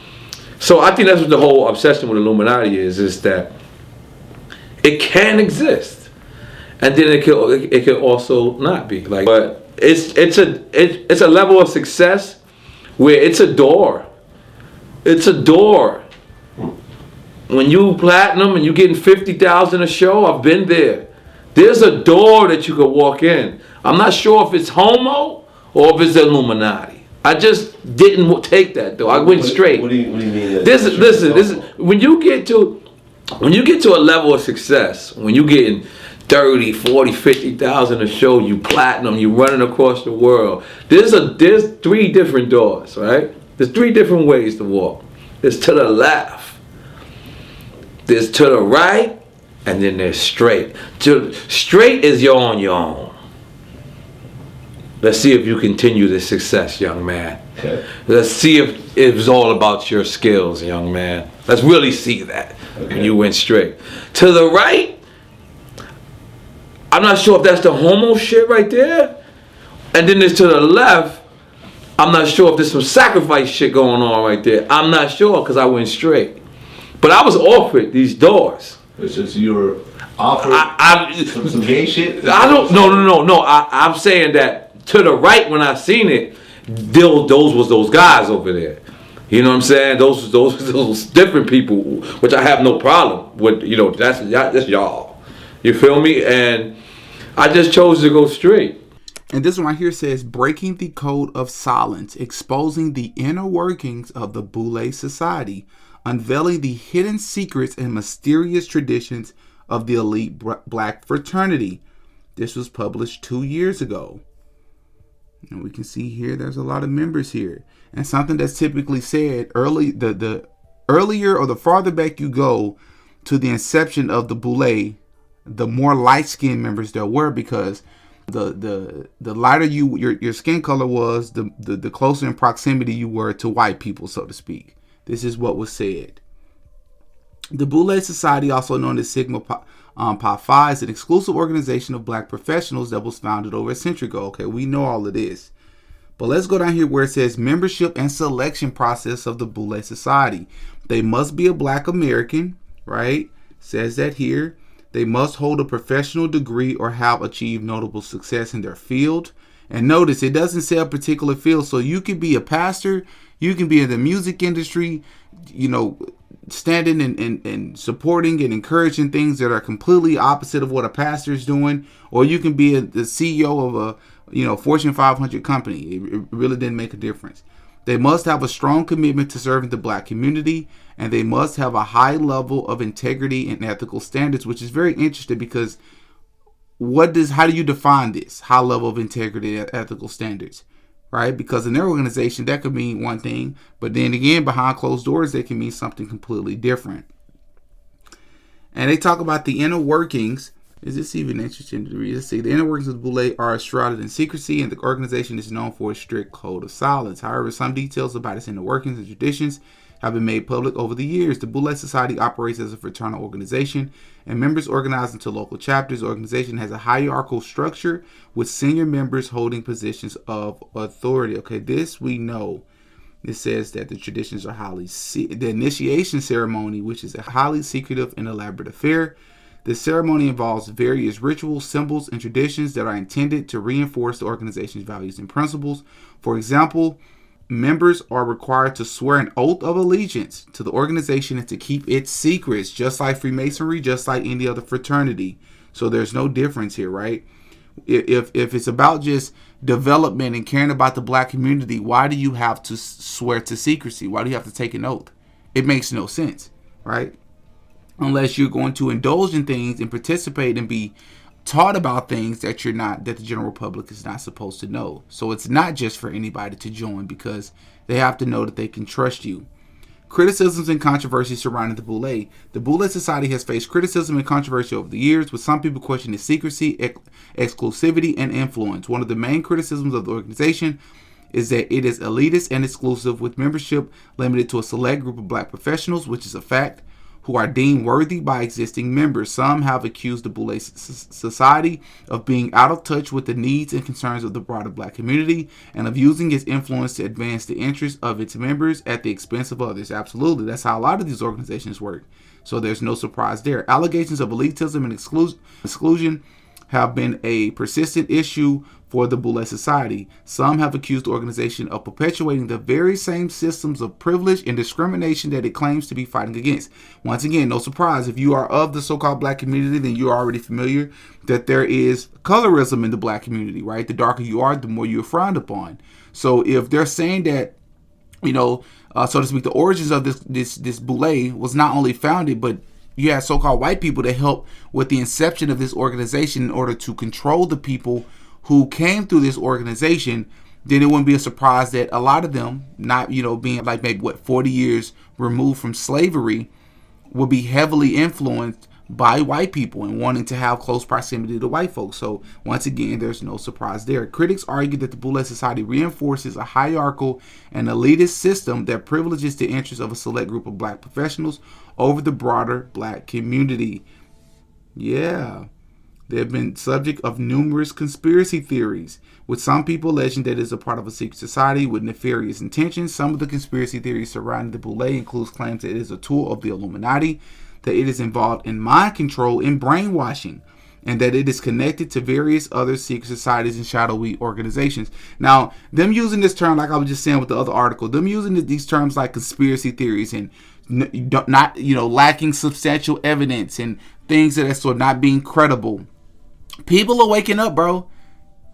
so I think that's what the whole obsession with Illuminati is that it can exist, and then it can also not be. Like, but it's a level of success where it's a door. It's a door. When you platinum and you getting 50,000 a show, I've been there. There's a door that you can walk in. I'm not sure if it's homo or if it's Illuminati. I just didn't take that though. I went straight. What do you mean? Listen. When you get to a level of success, when you getting 30, 40, 50,000 a show, you platinum, you running across the world. There's 3 different doors, right? There's 3 different ways to walk. There's to the left. There's to the right, and then there's straight. Straight is you're on your own. Let's see if you continue this success, young man. Okay. Let's see if it's all about your skills, young man. Let's really see that when you went straight. To the right, I'm not sure if that's the homo shit right there. And then there's to the left, I'm not sure if there's some sacrifice shit going on right there. I'm not sure because I went straight. But I was offered these doors. So you were offered some gay shit? I don't. No. I'm saying that to the right when I seen it, those was those guys over there. You know what I'm saying? Those different people, which I have no problem with. You know, that's y'all. You feel me? And I just chose to go straight. And this one right here says, breaking the code of silence, exposing the inner workings of the Boule society, unveiling the hidden secrets and mysterious traditions of the elite black fraternity. This was published 2 years ago. And we can see here there's a lot of members here. And something that's typically said early, the earlier or the farther back you go to the inception of the Boule, the more light-skinned members there were, because the lighter your skin color was, the closer in proximity you were to white people, so to speak. This is what was said. The Boule Society, also known as Sigma Pi Phi, is an exclusive organization of black professionals that was founded over a century ago. Okay, we know all of this. But let's go down here where it says membership and selection process of the Boule Society. They must be a black American, right? Says that here. They must hold a professional degree or have achieved notable success in their field. And notice, it doesn't say a particular field. So you can be a pastor, you can be in the music industry, you know, standing and supporting and encouraging things that are completely opposite of what a pastor is doing. Or you can be the CEO of a Fortune 500 company. It really didn't make a difference. They must have a strong commitment to serving the black community, and they must have a high level of integrity and ethical standards, which is very interesting because how do you define this high level of integrity and ethical standards, right? Because in their organization, that could mean one thing, but then again, behind closed doors, they can mean something completely different. And they talk about the inner workings. Is this even interesting to read? Let's see. The inner workings of the Boule are shrouded in secrecy, and the organization is known for a strict code of silence. However, some details about its inner workings and traditions have been made public over the years. The Boule Society operates as a fraternal organization, and members organize into local chapters. The organization has a hierarchical structure with senior members holding positions of authority. Okay, this we know. It says that the traditions are the initiation ceremony, which is a highly secretive and elaborate affair. The ceremony involves various rituals, symbols, and traditions that are intended to reinforce the organization's values and principles. For example, members are required to swear an oath of allegiance to the organization and to keep its secrets, just like Freemasonry, just like any other fraternity. So there's no difference here, right? If it's about just development and caring about the black community, why do you have to swear to secrecy? Why do you have to take an oath? It makes no sense, right? Unless you're going to indulge in things and participate and be taught about things that the general public is not supposed to know. So it's not just for anybody to join, because they have to know that they can trust you. Criticisms and controversies surrounding the Boule. The Boule Society has faced criticism and controversy over the years, with some people questioning its secrecy, exclusivity, and influence. One of the main criticisms of the organization is that it is elitist and exclusive, with membership limited to a select group of black professionals, which is a fact, who are deemed worthy by existing members. Some have accused the Boule Society of being out of touch with the needs and concerns of the broader black community and of using its influence to advance the interests of its members at the expense of others. Absolutely. That's how a lot of these organizations work. So there's no surprise there. Allegations of elitism and exclusion have been a persistent issue for the Boule Society. Some have accused the organization of perpetuating the very same systems of privilege and discrimination that it claims to be fighting against. Once again, no surprise, if you are of the so-called black community, then you're already familiar that there is colorism in the black community, right? The darker you are, the more you're frowned upon. So if they're saying that, so to speak, the origins of this Boule was not only founded, but you had so-called white people that helped with the inception of this organization in order to control the people who came through this organization, then it wouldn't be a surprise that a lot of them, not being like maybe 40 years removed from slavery, would be heavily influenced by white people and wanting to have close proximity to white folks. So once again, there's no surprise there. Critics argue that the Boule Society reinforces a hierarchical and elitist system that privileges the interests of a select group of black professionals over the broader black community. Yeah. They have been subject of numerous conspiracy theories, with some people alleging that it is a part of a secret society with nefarious intentions. Some of the conspiracy theories surrounding the Boule includes claims that it is a tool of the Illuminati, that it is involved in mind control and brainwashing, and that it is connected to various other secret societies and shadowy organizations. Now, them using this term, like I was just saying with the other article, them using these terms like conspiracy theories and not, lacking substantial evidence and things of that sort, not being credible. People are waking up, bro.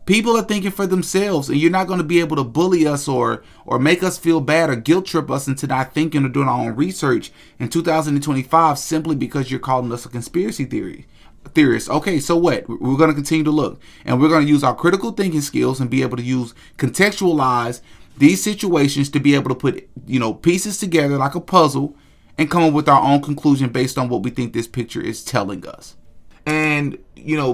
People are thinking for themselves, and you're not going to be able to bully us or make us feel bad or guilt trip us into not thinking or doing our own research in 2025 simply because you're calling us a conspiracy theorist. Okay, so what? We're going to continue to look, and we're going to use our critical thinking skills and be able to contextualize these situations to be able to put, pieces together like a puzzle and come up with our own conclusion based on what we think this picture is telling us. And,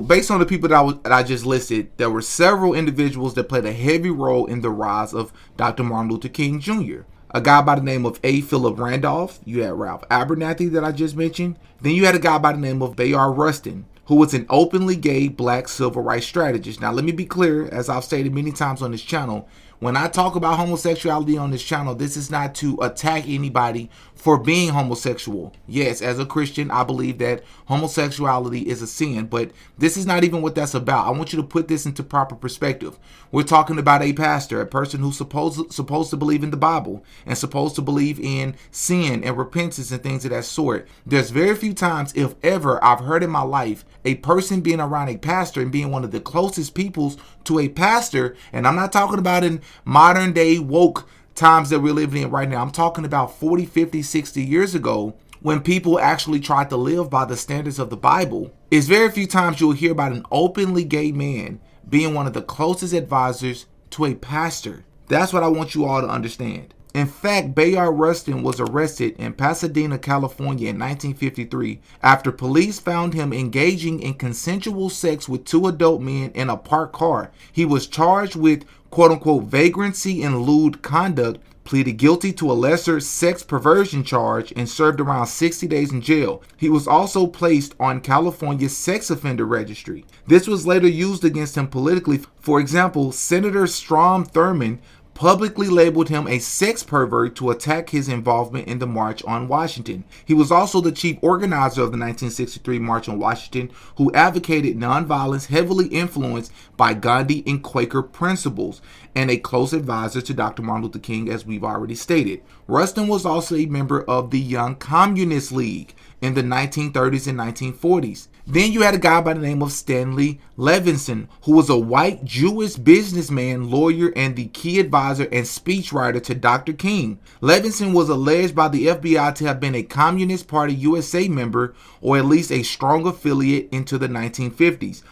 based on the people that I just listed, there were several individuals that played a heavy role in the rise of Dr. Martin Luther King Jr. A guy by the name of A. Philip Randolph. You had Ralph Abernathy that I just mentioned. Then you had a guy by the name of Bayard Rustin, who was an openly gay black civil rights strategist. Now, let me be clear, as I've stated many times on this channel, when I talk about homosexuality on this channel, this is not to attack anybody for being homosexual. Yes, as a Christian, I believe that homosexuality is a sin, but this is not even what that's about. I want you to put this into proper perspective. We're talking about a pastor, a person who's supposed to believe in the Bible and supposed to believe in sin and repentance and things of that sort. There's very few times, if ever, I've heard in my life a person being around a pastor and being one of the closest peoples to a pastor, and I'm not talking about in modern day woke times that we're living in right now. I'm talking about 40, 50, 60 years ago when people actually tried to live by the standards of the Bible. It's very few times you'll hear about an openly gay man being one of the closest advisors to a pastor. That's what I want you all to understand. In fact, Bayard Rustin was arrested in Pasadena, California in 1953 after police found him engaging in consensual sex with two adult men in a parked car. He was charged with quote-unquote vagrancy and lewd conduct, pleaded guilty to a lesser sex perversion charge, and served around 60 days in jail. He was also placed on California's sex offender registry. This was later used against him politically. For example, Senator Strom Thurmond publicly labeled him a sex pervert to attack his involvement in the March on Washington. He was also the chief organizer of the 1963 March on Washington, who advocated nonviolence, heavily influenced by Gandhi and Quaker principles, and a close advisor to Dr. Martin Luther King, as we've already stated. Rustin was also a member of the Young Communist League in the 1930s and 1940s. Then you had a guy by the name of Stanley Levinson, who was a white Jewish businessman, lawyer, and the key advisor and speechwriter to Dr. King. Levinson was alleged by the FBI to have been a Communist Party USA member, or at least a strong affiliate into the 1950s.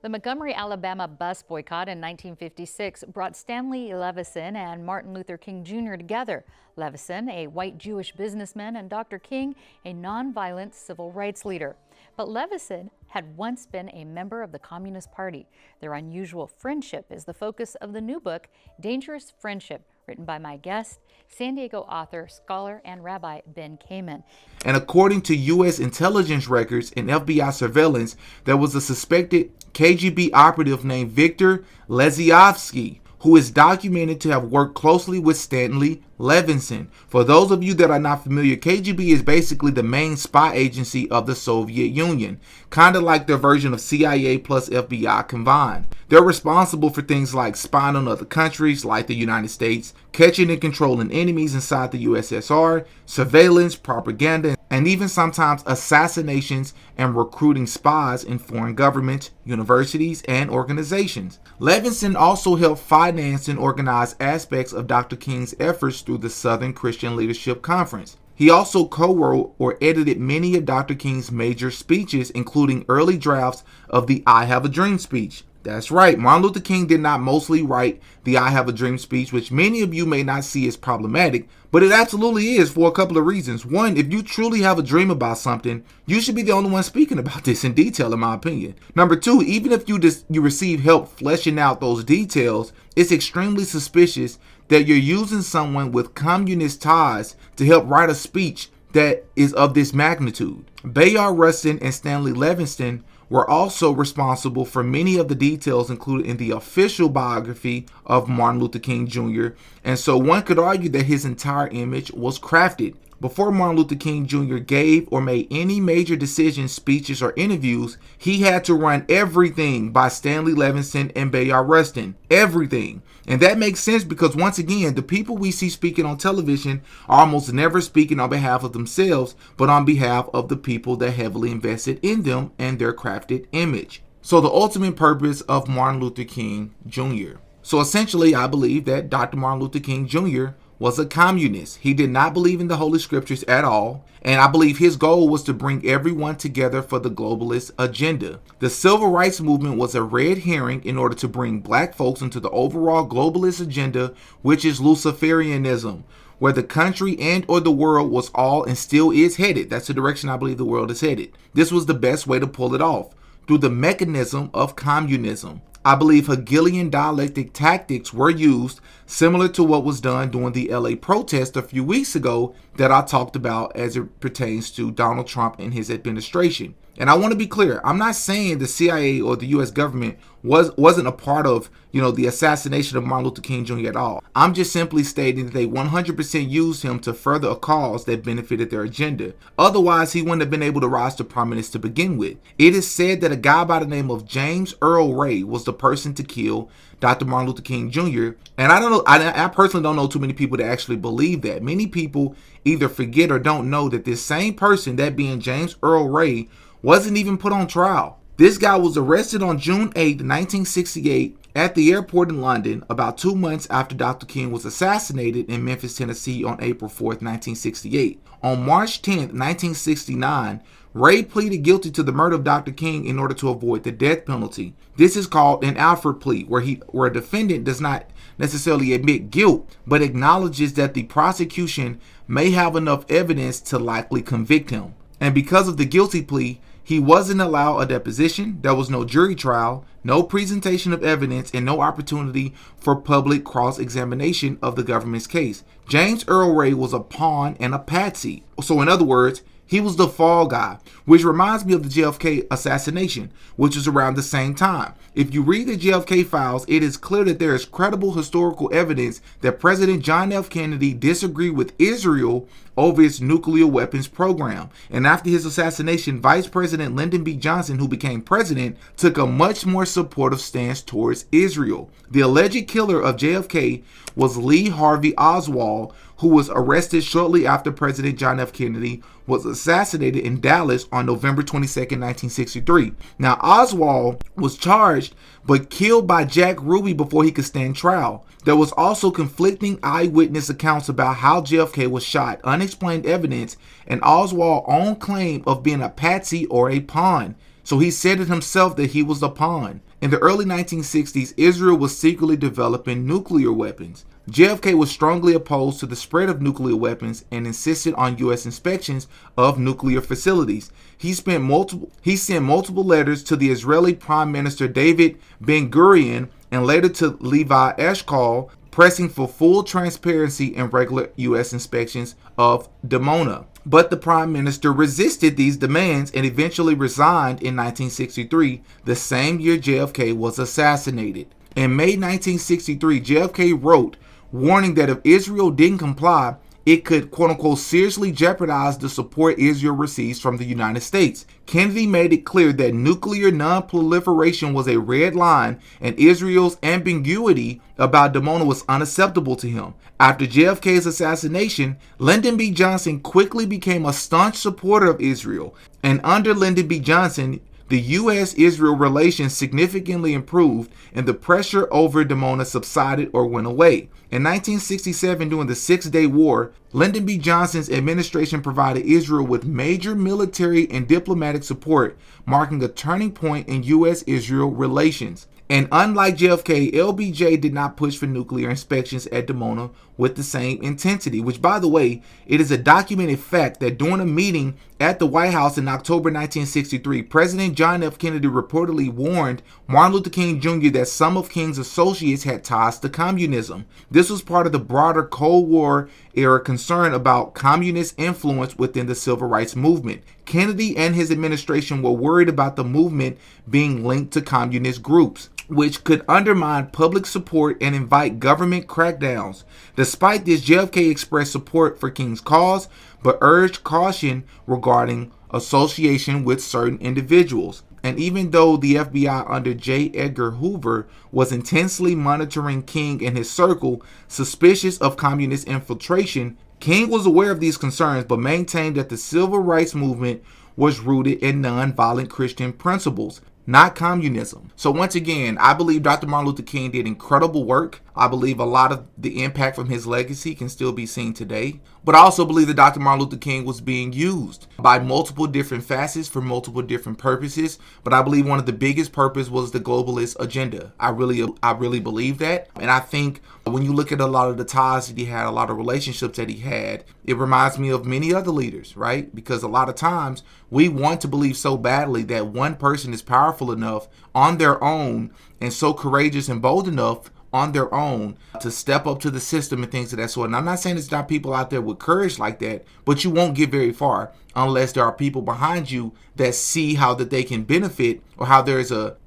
The Montgomery, Alabama bus boycott in 1956 brought Stanley Levison and Martin Luther King Jr. together. Levison, a white Jewish businessman, and Dr. King, a nonviolent civil rights leader. But Levison had once been a member of the Communist Party. Their unusual friendship is the focus of the new book, Dangerous Friendship, written by my guest, San Diego author, scholar, and Rabbi Ben Kamen. And according to U.S. intelligence records and FBI surveillance, there was a suspected KGB operative named Viktor Leziovsky, who is documented to have worked closely with Stanley Levinson. For those of you that are not familiar, KGB is basically the main spy agency of the Soviet Union, kind of like their version of CIA plus FBI combined. They're responsible for things like spying on other countries like the United States, catching and controlling enemies inside the USSR, surveillance, propaganda, and even sometimes assassinations and recruiting spies in foreign governments, universities, and organizations. Levinson also helped finance and organize aspects of Dr. King's efforts through the Southern Christian Leadership Conference. He also co-wrote or edited many of Dr. King's major speeches, including early drafts of the I Have a Dream speech. That's right, Martin Luther King did not mostly write the I Have a Dream speech, which many of you may not see as problematic, but it absolutely is for a couple of reasons. One, if you truly have a dream about something, you should be the only one speaking about this in detail, in my opinion. Number two, even if you receive help fleshing out those details, it's extremely suspicious that you're using someone with communist ties to help write a speech that is of this magnitude. Bayard Rustin and Stanley Levinson were also responsible for many of the details included in the official biography of Martin Luther King Jr., and so one could argue that his entire image was crafted. Before Martin Luther King Jr. gave or made any major decisions, speeches, or interviews, he had to run everything by Stanley Levinson and Bayard Rustin. Everything. And that makes sense because, once again, the people we see speaking on television are almost never speaking on behalf of themselves, but on behalf of the people that heavily invested in them and their crafted image. So the ultimate purpose of Martin Luther King Jr. So essentially, I believe that Dr. Martin Luther King Jr. was a communist. He did not believe in the Holy Scriptures at all, and I believe his goal was to bring everyone together for the globalist agenda. The Civil Rights Movement was a red herring in order to bring black folks into the overall globalist agenda, which is Luciferianism, where the country and or the world was all and still is headed. That's the direction I believe the world is headed. This was the best way to pull it off, through the mechanism of communism. I believe Hegelian Dialectic tactics were used, similar to what was done during the LA protest a few weeks ago that I talked about as it pertains to Donald Trump and his administration. And I want to be clear, I'm not saying the CIA or the US government wasn't a part of, the assassination of Martin Luther King Jr. at all. I'm just simply stating that they 100% used him to further a cause that benefited their agenda. Otherwise, he wouldn't have been able to rise to prominence to begin with. It is said that a guy by the name of James Earl Ray was the person to kill Dr. Martin Luther King Jr. And I don't know, I personally don't know too many people that actually believe that. Many people either forget or don't know that this same person, that being James Earl Ray, wasn't even put on trial. This guy was arrested on June 8, 1968 at the airport in London, about 2 months after Dr. King was assassinated in Memphis, Tennessee on April 4, 1968. On March 10, 1969, Ray pleaded guilty to the murder of Dr. King in order to avoid the death penalty. This is called an Alford plea, where a defendant does not necessarily admit guilt, but acknowledges that the prosecution may have enough evidence to likely convict him. And because of the guilty plea, he wasn't allowed a deposition. There was no jury trial, no presentation of evidence, and no opportunity for public cross-examination of the government's case. James Earl Ray was a pawn and a patsy. So in other words, he was the fall guy, which reminds me of the JFK assassination, which was around the same time. If you read the JFK files, it is clear that there is credible historical evidence that President John F. Kennedy disagreed with Israel over its nuclear weapons program. And after his assassination, Vice President Lyndon B. Johnson, who became president, took a much more supportive stance towards Israel. The alleged killer of JFK was Lee Harvey Oswald, who was arrested shortly after President John F. Kennedy was assassinated in Dallas on November 22, 1963. Now, Oswald was charged but killed by Jack Ruby before he could stand trial. There was also conflicting eyewitness accounts about how JFK was shot, unexplained evidence, and Oswald's own claim of being a patsy or a pawn. So he said it himself that he was a pawn. In the early 1960s, Israel was secretly developing nuclear weapons. JFK was strongly opposed to the spread of nuclear weapons and insisted on U.S. inspections of nuclear facilities. He sent multiple letters to the Israeli Prime Minister David Ben-Gurion and later to Levi Eshkol, pressing for full transparency and regular U.S. inspections of Dimona. But the Prime Minister resisted these demands and eventually resigned in 1963, the same year JFK was assassinated. In May 1963, JFK wrote, warning that if Israel didn't comply, it could, quote-unquote, seriously jeopardize the support Israel receives from the United States. Kennedy made it clear that nuclear non-proliferation was a red line, and Israel's ambiguity about Dimona was unacceptable to him. After JFK's assassination, Lyndon B. Johnson quickly became a staunch supporter of Israel, and under Lyndon B. Johnson, the U.S.-Israel relations significantly improved and the pressure over Dimona subsided or went away. In 1967, during the Six-Day War, Lyndon B. Johnson's administration provided Israel with major military and diplomatic support, marking a turning point in U.S.-Israel relations. And unlike JFK, LBJ did not push for nuclear inspections at Dimona with the same intensity, which, by the way, it is a documented fact that during a meeting at the White House in October 1963, President John F. Kennedy reportedly warned Martin Luther King Jr. that some of King's associates had ties to communism. This was part of the broader Cold War era concern about communist influence within the civil rights movement. Kennedy and his administration were worried about the movement being linked to communist groups, which could undermine public support and invite government crackdowns. Despite this, JFK expressed support for King's cause, but urged caution regarding association with certain individuals. And even though the FBI under J. Edgar Hoover was intensely monitoring King and his circle, suspicious of communist infiltration, King was aware of these concerns but maintained that the civil rights movement was rooted in nonviolent Christian principles, not communism. So once again, I believe Dr. Martin Luther King did incredible work. I believe a lot of the impact from his legacy can still be seen today. But I also believe that Dr. Martin Luther King was being used by multiple different facets for multiple different purposes. But I believe one of the biggest purpose was the globalist agenda. I really believe that. And I think when you look at a lot of the ties that he had, a lot of relationships that he had, it reminds me of many other leaders, right? Because a lot of times we want to believe so badly that one person is powerful enough on their own and so courageous and bold enough on their own to step up to the system and things of that sort. And I'm not saying there's not people out there with courage like that, but you won't get very far unless there are people behind you that see how that they can benefit, or how there's a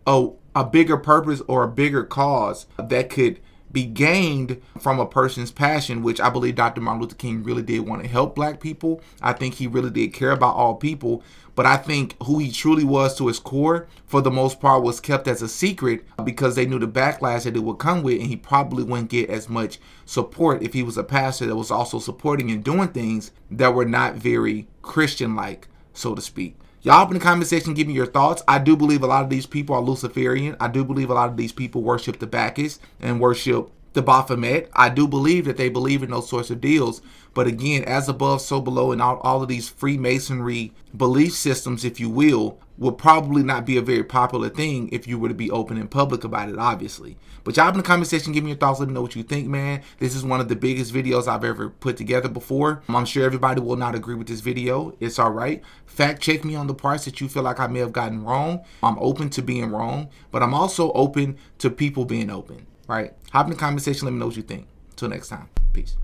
bigger purpose or a bigger cause that could be gained from a person's passion, which I believe Dr. Martin Luther King really did want to help black people. I think he really did care about all people. But I think who he truly was to his core, for the most part, was kept as a secret because they knew the backlash that it would come with, and he probably wouldn't get as much support if he was a pastor that was also supporting and doing things that were not very Christian-like, so to speak. Y'all up in the comment section, give me your thoughts. I do believe a lot of these people are Luciferian. I do believe a lot of these people worship the Bacchus and worship the Baphomet. I do believe that they believe in those sorts of deals. But again, as above, so below, and all of these Freemasonry belief systems, if you will probably not be a very popular thing if you were to be open and public about it, obviously. But y'all in the comment section, give me your thoughts. Let me know what you think, man. This is one of the biggest videos I've ever put together before. I'm sure everybody will not agree with this video. It's all right. Fact check me on the parts that you feel like I may have gotten wrong. I'm open to being wrong, but I'm also open to people being open, right? Hop in the comment section. Let me know what you think. Till next time. Peace.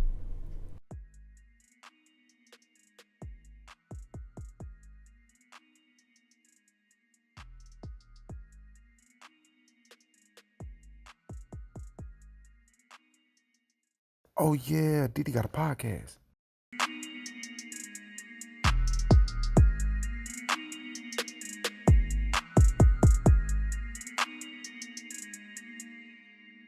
Oh yeah, Diddy got a podcast.